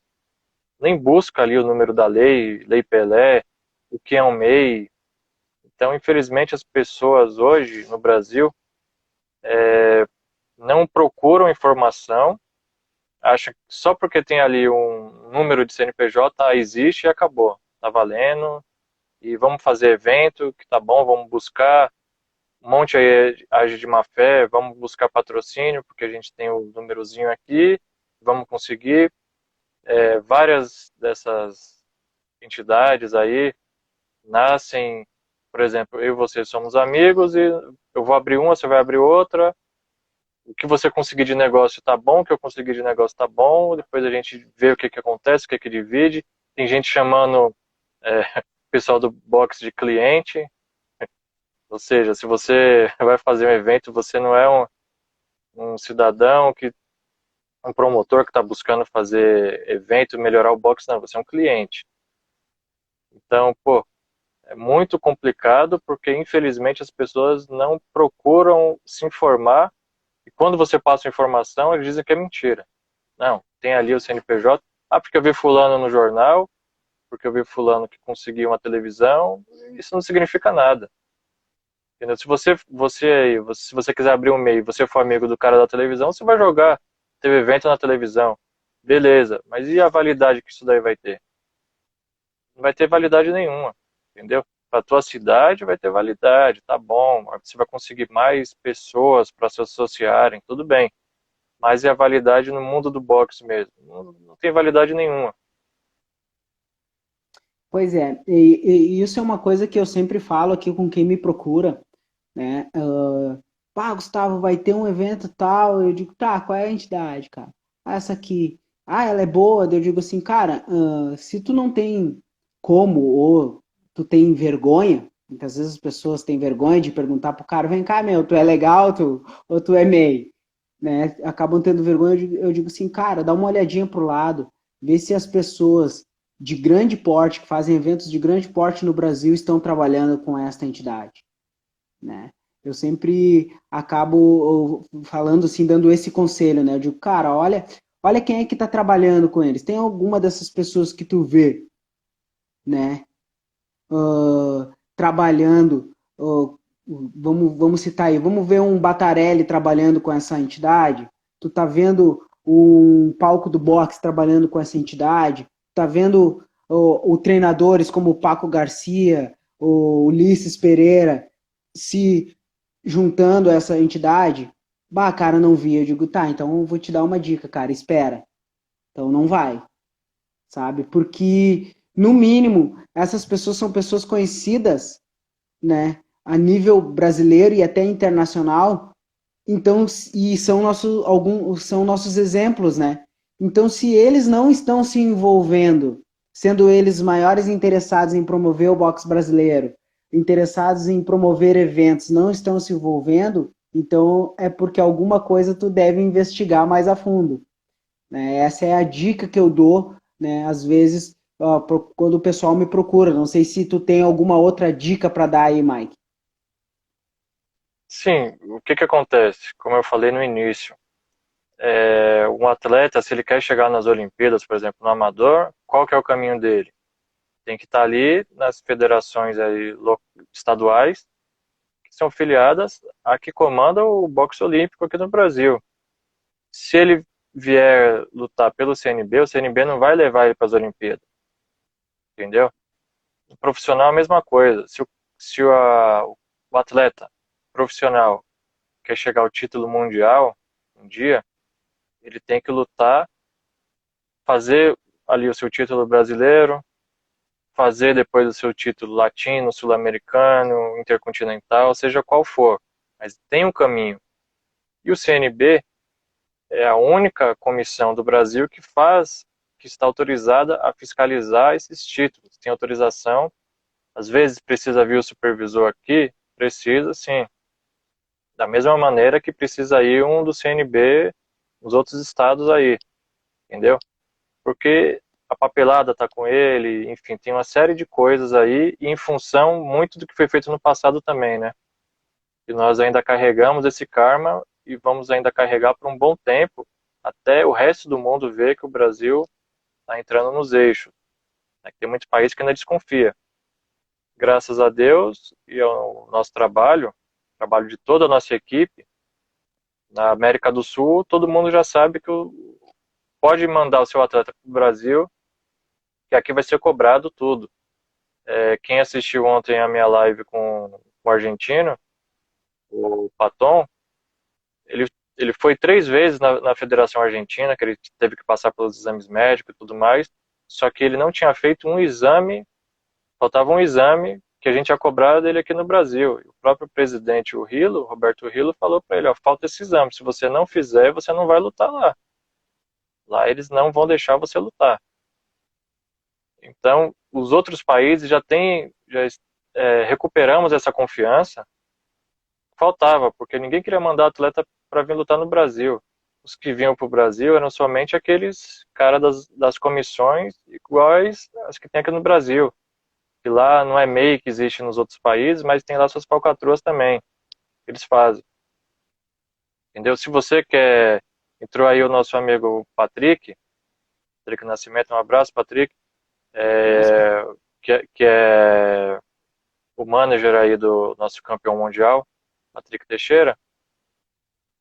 nem buscam ali o número da lei, Lei Pelé, o que é um MEI. Então, infelizmente, as pessoas hoje no Brasil não procuram informação, acham que só porque tem ali um número de CNPJ, existe e acabou, tá valendo, e vamos fazer evento, que tá bom, vamos buscar, um monte aí age de má fé, vamos buscar patrocínio, porque a gente tem o númerozinho aqui, vamos conseguir. Várias dessas entidades aí nascem, por exemplo, eu e você somos amigos e eu vou abrir uma, você vai abrir outra, o que você conseguir de negócio tá bom, o que eu conseguir de negócio tá bom, depois a gente vê o que que acontece, o que que divide. Tem gente chamando o pessoal do box de cliente, ou seja, se você vai fazer um evento, você não é um cidadão, um promotor que está buscando fazer evento, melhorar o box, não, você é um cliente. Então, pô, é muito complicado porque infelizmente as pessoas não procuram se informar e quando você passa informação, eles dizem que é mentira. Não, tem ali o CNPJ. Ah, porque eu vi fulano no jornal, porque eu vi fulano que conseguiu uma televisão. Isso não significa nada. Entendeu? Se você quiser abrir um MEI e você for amigo do cara da televisão, você vai jogar. Teve evento na televisão. Beleza, mas e a validade que isso daí vai ter? Não vai ter validade nenhuma, entendeu? Para tua cidade vai ter validade, tá bom. Você vai conseguir mais pessoas para se associarem, tudo bem. Mas é a validade no mundo do boxe mesmo. Não tem validade nenhuma. Pois é, e isso é uma coisa que eu sempre falo aqui com quem me procura, né? Gustavo, vai ter um evento tal. Eu digo, tá, qual é a entidade, cara? Essa aqui. Ela é boa. Eu digo assim, cara, se tu não tem como, ou tu tem vergonha, muitas vezes as pessoas têm vergonha de perguntar pro cara, vem cá, meu, tu é legal, ou tu é meio, né? Acabam tendo vergonha. Eu digo assim, cara, dá uma olhadinha pro lado, vê se as pessoas de grande porte, que fazem eventos de grande porte no Brasil, estão trabalhando com esta entidade, né? Eu sempre acabo falando assim, dando esse conselho, né? Eu digo, cara, olha quem é que está trabalhando com eles. Tem alguma dessas pessoas que tu vê, né? Trabalhando, vamos citar aí, vamos ver um Batarelli trabalhando com essa entidade. Tu tá vendo um palco do boxe trabalhando com essa entidade. Tá vendo o treinadores como o Paco Garcia, o Ulisses Pereira se juntando a essa entidade? Bah, cara, não vi. Eu digo, tá, então eu vou te dar uma dica, cara, espera. Então não vai, sabe? Porque, no mínimo, essas pessoas são pessoas conhecidas, né, a nível brasileiro e até internacional, então, e são nossos exemplos, né? Então, se eles não estão se envolvendo, sendo eles maiores interessados em promover o boxe brasileiro, interessados em promover eventos, não estão se envolvendo, então é porque alguma coisa tu deve investigar mais a fundo, né? Essa é a dica que eu dou, né? Às vezes, ó, quando o pessoal me procura. Não sei se tu tem alguma outra dica para dar aí, Mike. Sim, o que que acontece? Como eu falei no início, um atleta, se ele quer chegar nas Olimpíadas, por exemplo, no amador, qual que é o caminho dele? Tem que estar ali nas federações aí, estaduais, que são filiadas a que comanda o boxe olímpico aqui no Brasil. Se ele vier lutar pelo CNB, o CNB não vai levar ele para as Olimpíadas, entendeu? O profissional é a mesma coisa. Se o atleta profissional quer chegar ao título mundial um dia, ele tem que lutar, fazer ali o seu título brasileiro, fazer depois o seu título latino, sul-americano, intercontinental, seja qual for. Mas tem um caminho. E o CNB é a única comissão do Brasil que está autorizada a fiscalizar esses títulos. Tem autorização. Às vezes precisa vir o supervisor aqui, precisa sim. Da mesma maneira que precisa ir um do CNB nos outros estados aí, entendeu? Porque a papelada está com ele, enfim, tem uma série de coisas aí, e em função muito do que foi feito no passado também, né? E nós ainda carregamos esse karma e vamos ainda carregar por um bom tempo, até o resto do mundo ver que o Brasil está entrando nos eixos. Né? Tem muitos países que ainda desconfia. Graças a Deus e ao nosso trabalho de toda a nossa equipe, na América do Sul, todo mundo já sabe que pode mandar o seu atleta para o Brasil, que aqui vai ser cobrado tudo. Quem assistiu ontem a minha live com o argentino, o Paton, ele, ele foi 3 vezes na Federação Argentina, que ele teve que passar pelos exames médicos e tudo mais, só que ele não tinha feito um exame, faltava um exame que a gente ia cobrar dele aqui no Brasil. E o próprio presidente, o Rilo, Roberto Rilo, falou para ele, ó, falta esse exame, se você não fizer, você não vai lutar lá. Lá eles não vão deixar você lutar. Então, os outros países recuperamos essa confiança. Faltava, porque ninguém queria mandar atleta para vir lutar no Brasil. Os que vinham para o Brasil eram somente aqueles caras das comissões iguais às que tem aqui no Brasil. Que lá não é MEI que existe nos outros países, mas tem lá suas falcatruas também, que eles fazem. Entendeu? Se você quer. Entrou aí o nosso amigo Patrick, Patrick Nascimento, um abraço, Patrick, é, que é o manager aí do nosso campeão mundial, Patrick Teixeira.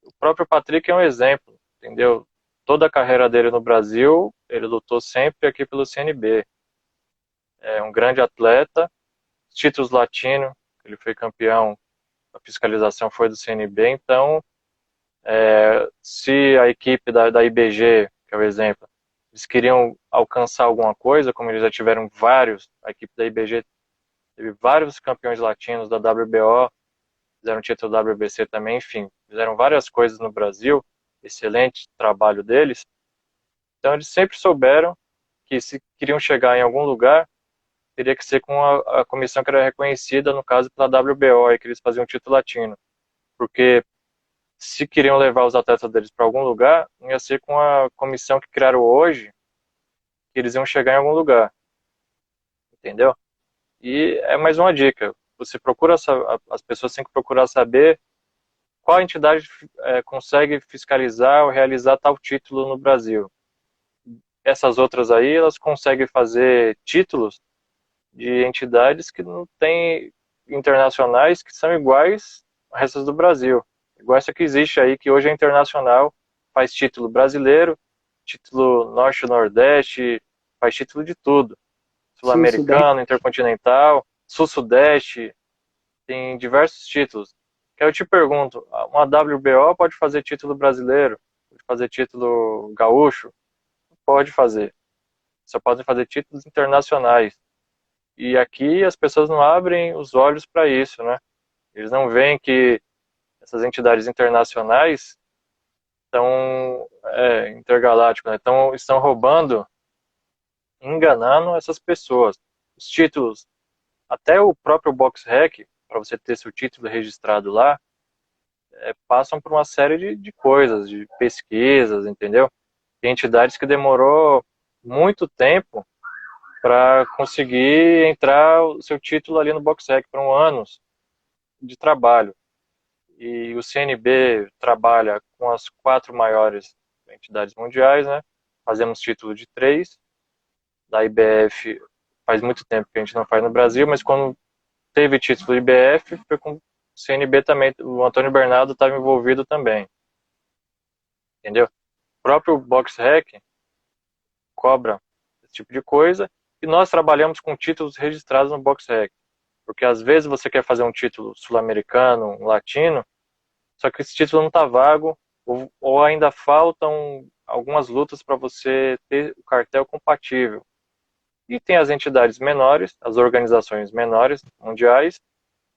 O próprio Patrick é um exemplo, entendeu? Toda a carreira dele no Brasil, ele lutou sempre aqui pelo CNB. É um grande atleta, títulos latino, ele foi campeão, a fiscalização foi do CNB, então se a equipe da IBG, que é o exemplo, eles queriam alcançar alguma coisa, como eles já tiveram vários, a equipe da IBG teve vários campeões latinos da WBO, fizeram título WBC também, enfim, fizeram várias coisas no Brasil, excelente trabalho deles. Então eles sempre souberam que se queriam chegar em algum lugar, teria que ser com a comissão que era reconhecida, no caso pela WBO, aí que eles faziam título latino. Porque se queriam levar os atletas deles para algum lugar, não ia ser com a comissão que criaram hoje, que eles iam chegar em algum lugar. Entendeu? E é mais uma dica. Você procura, as pessoas têm que procurar saber qual entidade consegue fiscalizar ou realizar tal título no Brasil. Essas outras aí, elas conseguem fazer títulos de entidades que não têm internacionais que são iguais a restas do Brasil. Igual essa que existe aí, que hoje é internacional, faz título brasileiro, título norte-nordeste, faz título de tudo. Sul-Sudeste. Sul-americano, intercontinental, sul-sudeste, tem diversos títulos. Que aí eu te pergunto, uma WBO pode fazer título brasileiro? Pode fazer título gaúcho? Pode fazer. Só podem fazer títulos internacionais. E aqui as pessoas não abrem os olhos para isso, né? Eles não veem que essas entidades internacionais intergaláctico, né? Então, estão roubando, enganando essas pessoas. Os títulos, até o próprio BoxRec, para você ter seu título registrado lá, passam por uma série de coisas, de pesquisas, entendeu? Tem entidades que demorou muito tempo para conseguir entrar o seu título ali no BoxRec, foram anos de trabalho. E o CNB trabalha com as 4 maiores entidades mundiais, né? Fazemos título de 3. Da IBF faz muito tempo que a gente não faz no Brasil, mas quando teve título IBF, foi com o CNB também. O Antônio Bernardo estava envolvido também, entendeu? O próprio BoxRec cobra esse tipo de coisa e nós trabalhamos com títulos registrados no BoxRec. Porque às vezes você quer fazer um título sul-americano, um latino, só que esse título não está vago, ou ainda faltam algumas lutas para você ter o cartel compatível. E tem as entidades menores, as organizações menores, mundiais,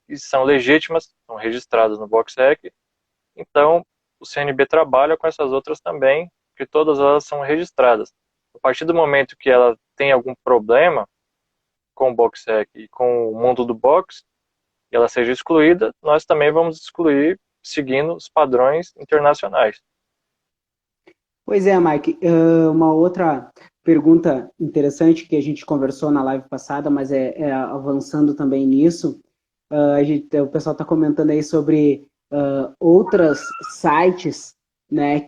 que são legítimas, são registradas no BoxRec. Então, o CNB trabalha com essas outras também, que todas elas são registradas. A partir do momento que ela tem algum problema com o BoxRec e com o mundo do boxe, e ela seja excluída, nós também vamos excluir seguindo os padrões internacionais. Pois é, Mike. Uma outra pergunta interessante que a gente conversou na live passada, mas é avançando também nisso. O pessoal está comentando aí sobre outros sites, né,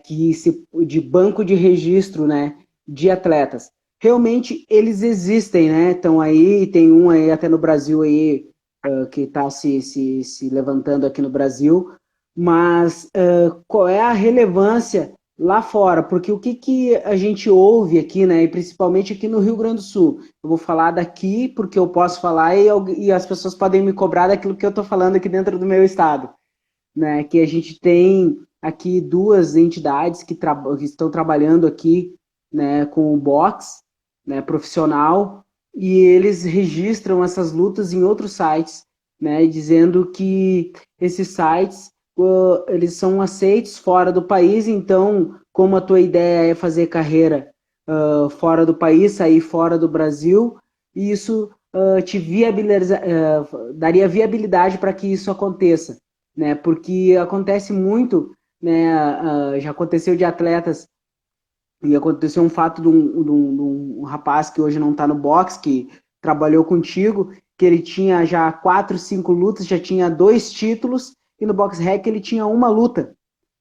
de banco de registro, né, de atletas. Realmente eles existem, né? Estão aí, tem um aí até no Brasil aí que está se levantando aqui no Brasil, mas qual é a relevância lá fora? Porque o que a gente ouve aqui, né, e principalmente aqui no Rio Grande do Sul, eu vou falar daqui porque eu posso falar e as pessoas podem me cobrar daquilo que eu estou falando aqui dentro do meu estado, né? Que a gente tem aqui duas entidades que estão trabalhando aqui, né, com o boxe, né, profissional, e eles registram essas lutas em outros sites, né, dizendo que esses sites eles são aceitos fora do país, então, como a tua ideia é fazer carreira fora do país, sair fora do Brasil, isso daria viabilidade para que isso aconteça, né? Porque acontece muito, né? Já aconteceu de atletas e aconteceu um fato de um rapaz que hoje não está no boxe, que trabalhou contigo, que ele tinha já 4, 5 lutas, já tinha 2 títulos, e no box rec ele tinha uma luta,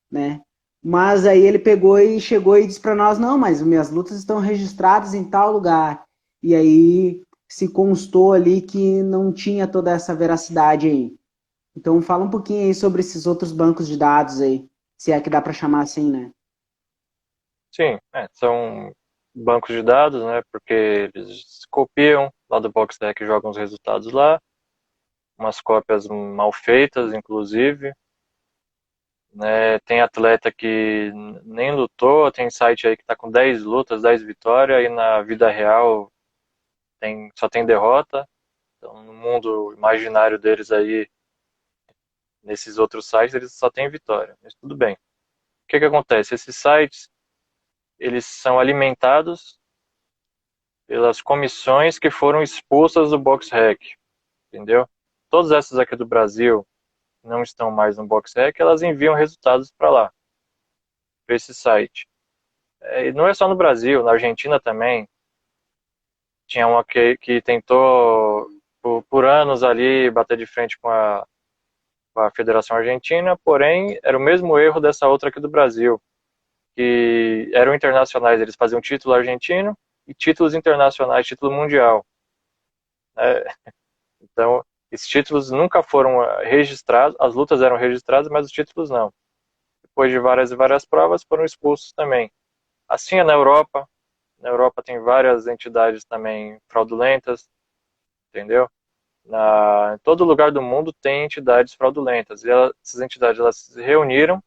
né? Mas aí ele pegou e chegou e disse para nós, não, mas minhas lutas estão registradas em tal lugar. E aí se constou ali que não tinha toda essa veracidade aí. Então fala um pouquinho aí sobre esses outros bancos de dados aí, se é que dá para chamar assim, né? Sim, são bancos de dados, né? Porque eles copiam lá do BoxRec e jogam os resultados lá, umas cópias mal feitas, inclusive. Né? Tem atleta que nem lutou, tem site aí que está com 10 lutas, 10 vitórias, e na vida real só tem derrota. Então, no mundo imaginário deles aí, nesses outros sites, eles só têm vitória. Mas tudo bem. O que acontece? Esses sites, eles são alimentados pelas comissões que foram expulsas do BoxRec, entendeu? Todas essas aqui do Brasil não estão mais no BoxRec, elas enviam resultados para lá, para esse site. E não é só no Brasil, na Argentina também. Tinha uma que tentou por anos ali bater de frente com a Federação Argentina, porém era o mesmo erro dessa outra aqui do Brasil, que eram internacionais, eles faziam título argentino e títulos internacionais, título mundial. Né? Então, esses títulos nunca foram registrados, as lutas eram registradas, mas os títulos não. Depois de várias e várias provas, foram expulsos também. Assim é na Europa. Na Europa tem várias entidades também fraudulentas, entendeu? Em todo lugar do mundo tem entidades fraudulentas. E essas entidades elas se reuniram,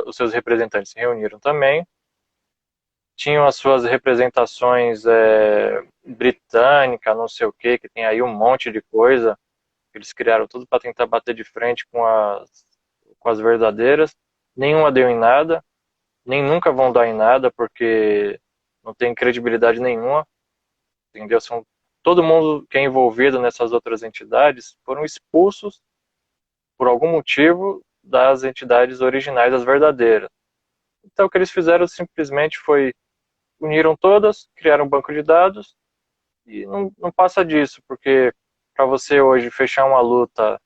os seus representantes se reuniram também, tinham as suas representações britânica, não sei o que tem aí um monte de coisa. Eles criaram tudo para tentar bater de frente com as verdadeiras. nenhuma deu em nada, nem nunca vão dar em nada, porque não tem credibilidade nenhuma, entendeu? Todo mundo que é envolvido nessas outras entidades foram expulsos por algum motivo das entidades originais, das verdadeiras. Então o que eles fizeram simplesmente foi uniram todas, criaram um banco de dados e não passa disso, porque para você hoje fechar uma luta,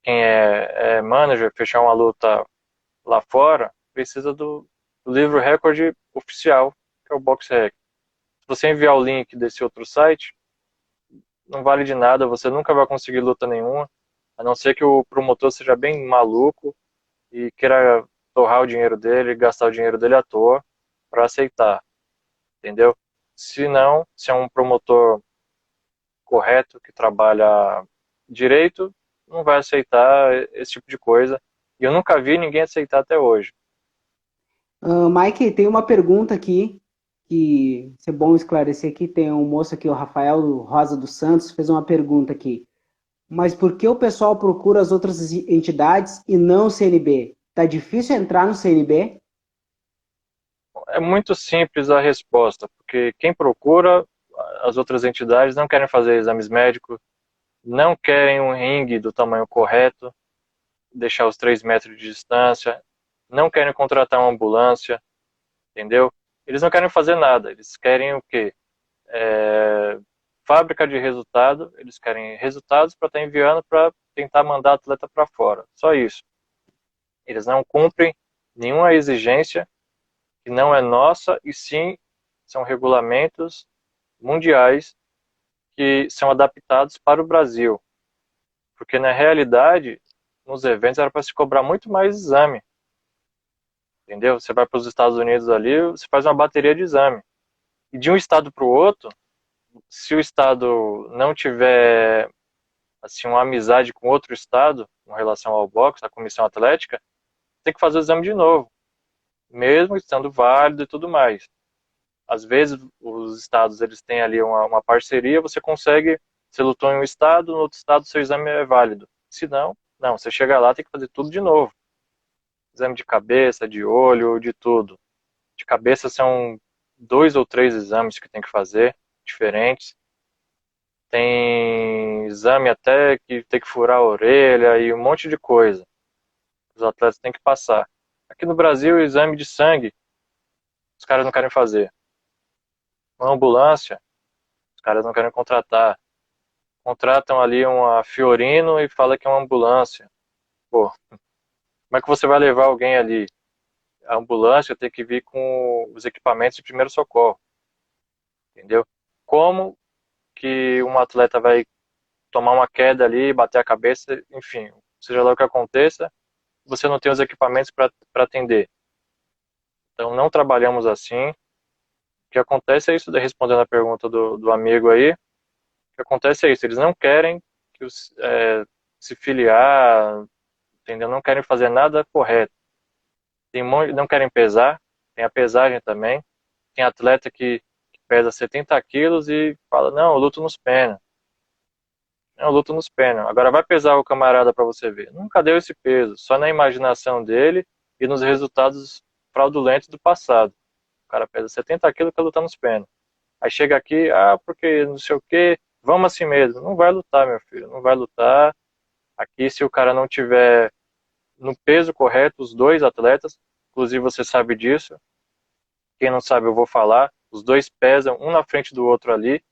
quem é manager, fechar uma luta lá fora, precisa do livro recorde oficial, que é o BoxRec. Se você enviar o link desse outro site, não vale de nada, você nunca vai conseguir luta nenhuma, a não ser que o promotor seja bem maluco e queira torrar o dinheiro dele, gastar o dinheiro dele à toa para aceitar, entendeu? Se não, se é um promotor correto, que trabalha direito, não vai aceitar esse tipo de coisa. E eu nunca vi ninguém aceitar até hoje. Mike, tem uma pergunta aqui que é bom esclarecer aqui. Tem um moço aqui, o Rafael Rosa dos Santos, fez uma pergunta aqui. Mas por que o pessoal procura as outras entidades e não o CNB? Tá difícil entrar no CNB? É muito simples a resposta, porque quem procura, as outras entidades não querem fazer exames médicos, não querem um ringue do tamanho correto, deixar os 3 metros de distância, não querem contratar uma ambulância, entendeu? Eles não querem fazer nada, eles querem o quê? Fábrica de resultado, eles querem resultados para estar enviando para tentar mandar atleta para fora. Só isso. Eles não cumprem nenhuma exigência que não é nossa, e sim são regulamentos mundiais que são adaptados para o Brasil. Porque na realidade, nos eventos era para se cobrar muito mais exame. Entendeu? Você vai para os Estados Unidos ali, você faz uma bateria de exame. E de um estado para o outro, se o estado não tiver assim uma amizade com outro estado com relação ao boxe, à comissão atlética, tem que fazer o exame de novo, mesmo estando válido e tudo mais. Às vezes os estados eles têm ali uma parceria, você consegue, você lutou em um estado, no outro estado seu exame é válido. Se não, não, você chega lá tem que fazer tudo de novo. Exame de cabeça, de olho, de tudo. De cabeça são 2 ou 3 exames que tem que fazer, diferentes. Tem exame até que tem que furar a orelha e um monte de coisa. Os atletas têm que passar. Aqui no Brasil, o exame de sangue, os caras não querem fazer. Uma ambulância, os caras não querem contratar. Contratam ali uma Fiorino e fala que é uma ambulância. Pô, como é que você vai levar alguém ali? A ambulância tem que vir com os equipamentos de primeiro socorro, entendeu? Como que um atleta vai tomar uma queda ali, bater a cabeça, enfim, seja lá o que aconteça, você não tem os equipamentos para atender. Então não trabalhamos assim. O que acontece é isso, respondendo a pergunta do amigo aí, o que acontece é isso, eles não querem que se filiar, entendeu? Não querem fazer nada correto. Não querem pesar, tem a pesagem também. Tem atleta que pesa 70 quilos e fala, não, eu luto nos pés. Não, eu luto nos pés. Agora vai pesar o camarada para você ver. Nunca deu esse peso, só na imaginação dele e nos resultados fraudulentos do passado. O cara pesa 70 quilos e quer lutar nos pés. Aí chega aqui, porque não sei o quê, vamos assim mesmo. Não vai lutar, meu filho, não vai lutar. Aqui, se o cara não tiver no peso correto, os dois atletas, inclusive você sabe disso, quem não sabe eu vou falar, os dois pesam um na frente do outro ali,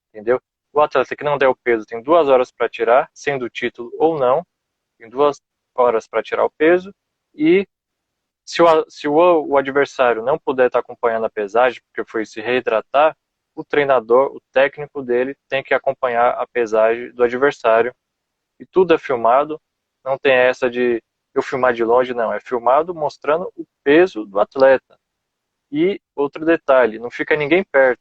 entendeu? O atleta que não der o peso tem 2 horas para tirar, sendo o título ou não, tem 2 horas para tirar o peso, e se o adversário não puder estar acompanhando a pesagem, porque foi se reidratar, o treinador, o técnico dele, tem que acompanhar a pesagem do adversário. E tudo é filmado, não tem essa de eu filmar de longe, não. É filmado mostrando o peso do atleta. E outro detalhe, não fica ninguém perto.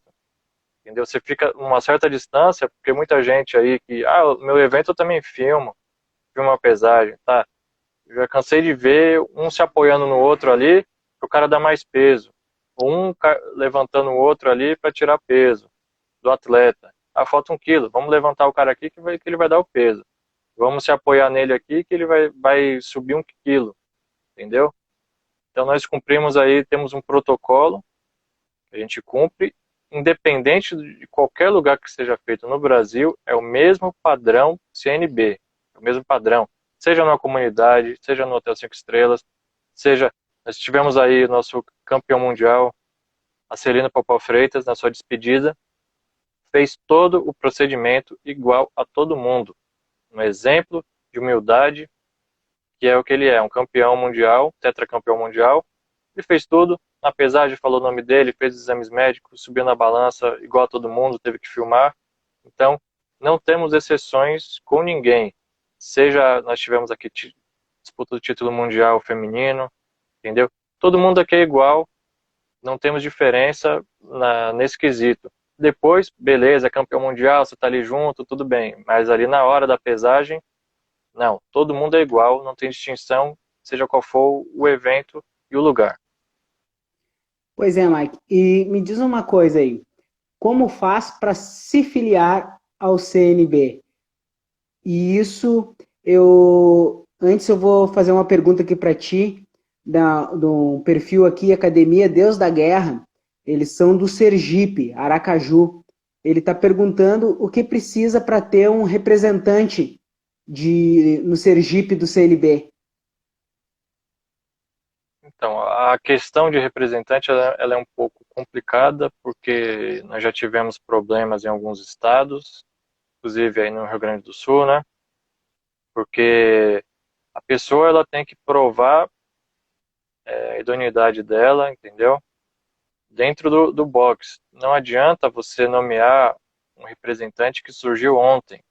Entendeu? Você fica uma certa distância, porque muita gente aí que, o meu evento eu também filmo a pesagem, tá? Eu já cansei de ver um se apoiando no outro ali, para o cara dar mais peso. Ou um levantando o outro ali para tirar peso do atleta. Falta 1 quilo, vamos levantar o cara aqui que ele vai dar o peso. Vamos se apoiar nele aqui que ele vai subir 1 quilo. entendeu? Então nós cumprimos aí, temos um protocolo que a gente cumpre, independente de qualquer lugar que seja feito no Brasil, é o mesmo padrão CNB, é o mesmo padrão, seja numa comunidade, seja no Hotel 5 Estrelas, seja, nós tivemos aí nosso campeão mundial, a Celina Popó Freitas, na sua despedida, fez todo o procedimento igual a todo mundo, um exemplo de humildade, que é o que ele é, um campeão mundial, tetracampeão mundial. Ele fez tudo, na pesagem falou o nome dele, fez exames médicos, subiu na balança igual a todo mundo, teve que filmar. Então, não temos exceções com ninguém. Seja nós tivemos aqui disputa do título mundial feminino, entendeu? Todo mundo aqui é igual, não temos diferença nesse quesito. Depois, beleza, campeão mundial, você tá ali junto, tudo bem. Mas ali na hora da pesagem, não, todo mundo é igual, não tem distinção, seja qual for o evento e o lugar. Pois é, Mike. E me diz uma coisa aí. Como faz para se filiar ao CNB? E isso, antes eu vou fazer uma pergunta aqui para ti, do perfil aqui, Academia Deus da Guerra. Eles são do Sergipe, Aracaju. Ele está perguntando o que precisa para ter um representante no Sergipe do CNB. Então, a questão de representante ela é um pouco complicada, porque nós já tivemos problemas em alguns estados, inclusive aí no Rio Grande do Sul, né? Porque a pessoa ela tem que provar a idoneidade dela, entendeu? Dentro do box. Não adianta você nomear um representante que surgiu ontem.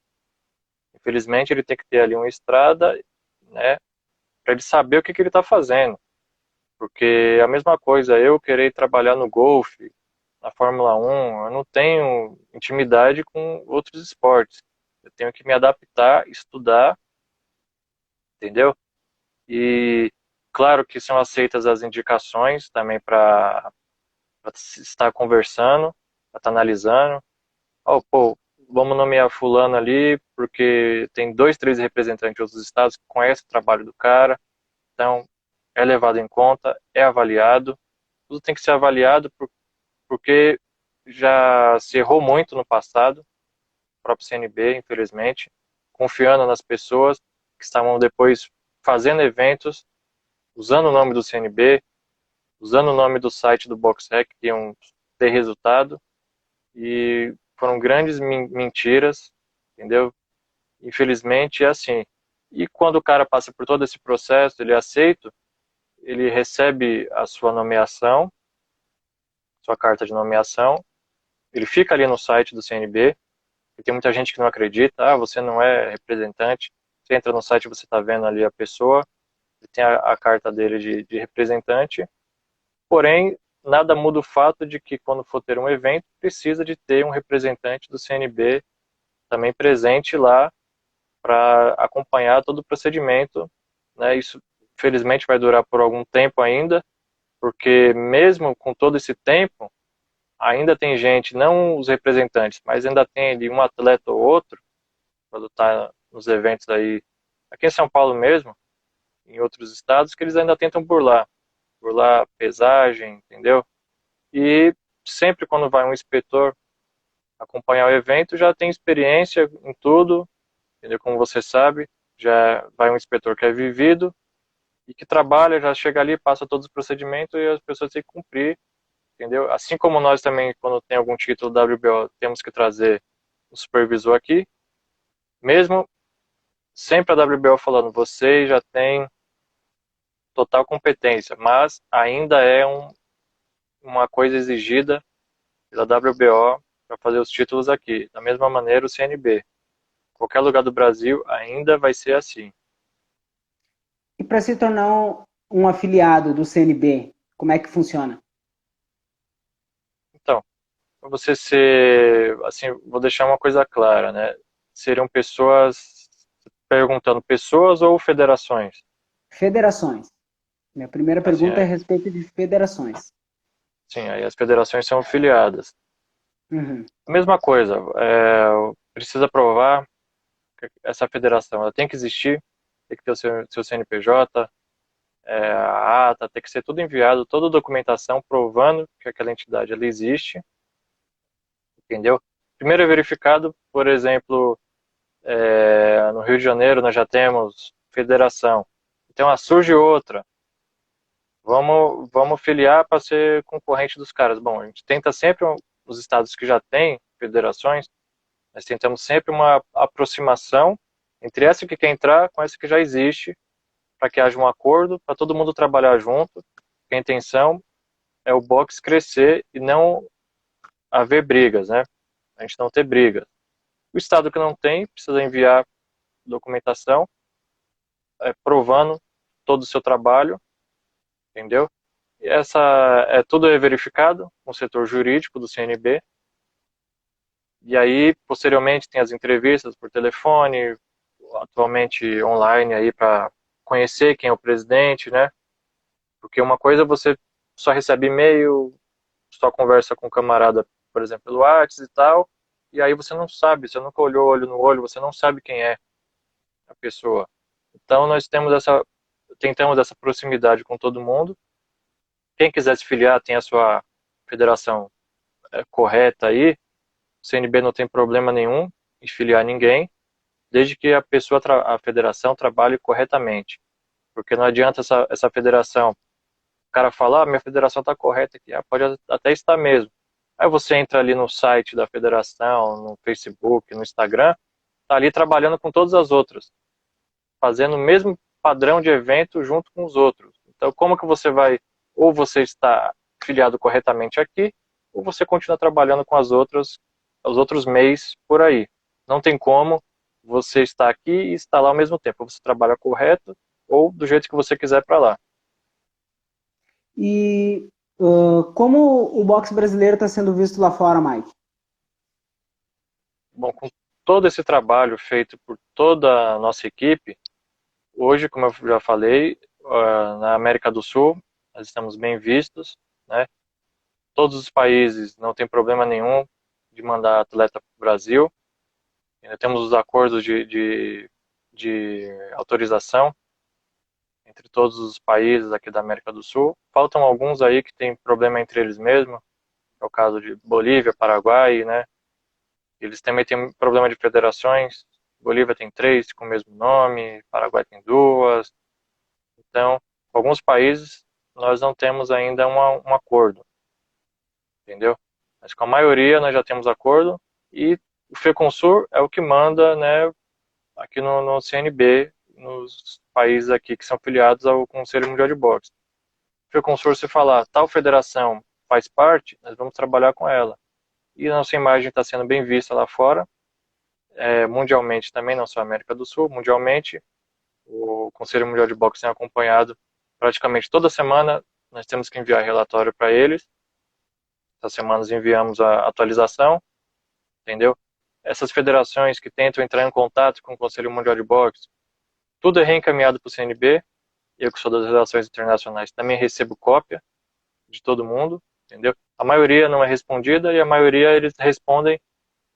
Infelizmente, ele tem que ter ali uma estrada, né? Para ele saber o que ele está fazendo. Porque a mesma coisa, eu querer trabalhar no golfe, na Fórmula 1, eu não tenho intimidade com outros esportes. Eu tenho que me adaptar, estudar, entendeu? E claro que são aceitas as indicações também para estar conversando, para estar analisando. Oh, pô, vamos nomear fulano ali, porque tem dois, três representantes de outros estados que conhecem o trabalho do cara, então é levado em conta, é avaliado. Tudo tem que ser avaliado porque já se errou muito no passado, o próprio CNB, infelizmente, confiando nas pessoas que estavam depois fazendo eventos, usando o nome do CNB, usando o nome do site do BoxRec, que iam ter resultado, e foram grandes mentiras, entendeu? Infelizmente é assim. E quando o cara passa por todo esse processo, ele é aceito, ele recebe a sua nomeação, sua carta de nomeação, ele fica ali no site do CNB, e tem muita gente que não acredita, você não é representante, você entra no site, você está vendo ali a pessoa, ele tem a carta dele de representante, porém, nada muda o fato de que quando for ter um evento, precisa de ter um representante do CNB também presente lá para acompanhar todo o procedimento, né? Isso, infelizmente, vai durar por algum tempo ainda, porque mesmo com todo esse tempo, ainda tem gente, não os representantes, mas ainda tem ali um atleta ou outro, quando está nos eventos aí, aqui em São Paulo mesmo, em outros estados, que eles ainda tentam burlar pesagem, entendeu? E sempre quando vai um inspetor acompanhar o evento, já tem experiência em tudo, entendeu? Como você sabe, já vai um inspetor que é vivido e que trabalha, já chega ali, passa todos os procedimentos e as pessoas têm que cumprir, entendeu? Assim como nós também, quando tem algum título WBO, temos que trazer o supervisor aqui, mesmo sempre a WBO falando, você já tem total competência, mas ainda é uma coisa exigida pela WBO para fazer os títulos aqui. Da mesma maneira, o CNB. Qualquer lugar do Brasil ainda vai ser assim. E para se tornar um afiliado do CNB, como é que funciona? Então, para você ser, assim, vou deixar uma coisa clara, né? Seriam pessoas, perguntando pessoas ou federações? Federações. Minha primeira Assim, pergunta é a respeito de federações. sim, aí as federações são filiadas. Uhum. Mesma coisa, precisa provar que essa federação ela tem que existir, tem que ter o seu CNPJ, a ata, tem que ser tudo enviado, toda a documentação provando que aquela entidade ela existe, entendeu? Primeiro é verificado, por exemplo, no Rio de Janeiro nós já temos federação. Então, surge outra. Vamos filiar para ser concorrente dos caras. Bom, a gente tenta sempre, os estados que já têm federações, nós tentamos sempre uma aproximação entre essa que quer entrar com essa que já existe, para que haja um acordo, para todo mundo trabalhar junto. A intenção é o boxe crescer e não haver brigas, né? A gente não ter brigas. O estado que não tem precisa enviar documentação provando todo o seu trabalho, entendeu? E tudo é verificado no setor jurídico do CNB. E aí, posteriormente, tem as entrevistas por telefone, atualmente online aí para conhecer quem é o presidente, né? Porque uma coisa é você só recebe e-mail, só conversa com o camarada, por exemplo, pelo WhatsApp e tal, e aí você não sabe, você nunca olhou olho no olho, você não sabe quem é a pessoa. Então nós tentamos essa proximidade com todo mundo. Quem quiser se filiar tem a sua federação correta aí. O CNB não tem problema nenhum em filiar ninguém, desde que a federação trabalhe corretamente. Porque não adianta essa federação, o cara falar, minha federação está correta aqui, pode até estar mesmo. Aí você entra ali no site da federação, no Facebook, no Instagram, tá ali trabalhando com todas as outras, fazendo o mesmo padrão de evento junto com os outros. Então, como que você vai, ou você está filiado corretamente aqui, ou você continua trabalhando com as outras, os outros MEIs por aí. Não tem como você estar aqui e estar lá ao mesmo tempo. Você trabalha correto ou do jeito que você quiser para lá. E como o boxe brasileiro está sendo visto lá fora, Mike? Bom, com todo esse trabalho feito por toda a nossa equipe, hoje, como eu já falei, na América do Sul, nós estamos bem vistos, né? Todos os países não tem problema nenhum de mandar atleta para o Brasil. Ainda temos os acordos de autorização entre todos os países aqui da América do Sul. Faltam alguns aí que tem problema entre eles mesmos, é o caso de Bolívia, Paraguai, né? Eles também têm problema de federações. Bolívia tem 3 com o mesmo nome, Paraguai tem 2. Então, alguns países nós não temos ainda um acordo, entendeu? Mas com a maioria nós já temos acordo e o FECONSUR é o que manda, né, aqui no CNB, nos países aqui que são filiados ao Conselho Mundial de Boxe. O FECONSUR, se falar, tal federação faz parte, nós vamos trabalhar com ela. E a nossa imagem está sendo bem vista lá fora, mundialmente também, não só América do Sul, mundialmente. O Conselho Mundial de Boxe tem acompanhado praticamente toda semana, nós temos que enviar relatório para eles. Essas semanas enviamos a atualização, entendeu? Essas federações que tentam entrar em contato com o Conselho Mundial de Boxe, tudo é reencaminhado para o CNB. Eu, que sou das relações internacionais, também recebo cópia de todo mundo, entendeu? A maioria não é respondida e a maioria eles respondem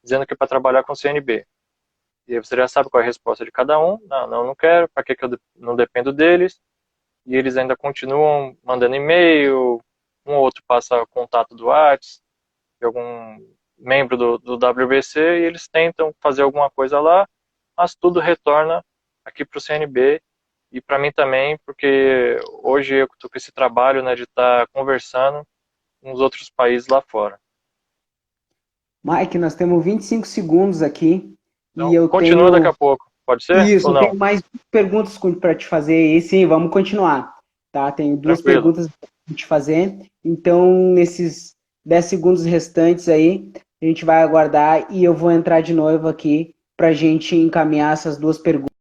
dizendo que é para trabalhar com o CNB. E aí você já sabe qual é a resposta de cada um. Não quero, para que eu não dependo deles? E eles ainda continuam mandando e-mail, um ou outro passa contato do WhatsApp, de algum membro do WBC, e eles tentam fazer alguma coisa lá, mas tudo retorna aqui para o CNB e para mim também, porque hoje eu estou com esse trabalho, né, de estar conversando com os outros países lá fora. Mike, nós temos 25 segundos aqui Então, e eu continua daqui tenho... a pouco, pode ser Isso, ou eu não? tenho mais perguntas para te fazer e sim, vamos continuar. Tá? Tenho 2 Tranquilo. perguntas para te fazer. Então, nesses 10 segundos restantes aí, a gente vai aguardar e eu vou entrar de novo aqui para a gente encaminhar essas 2 perguntas.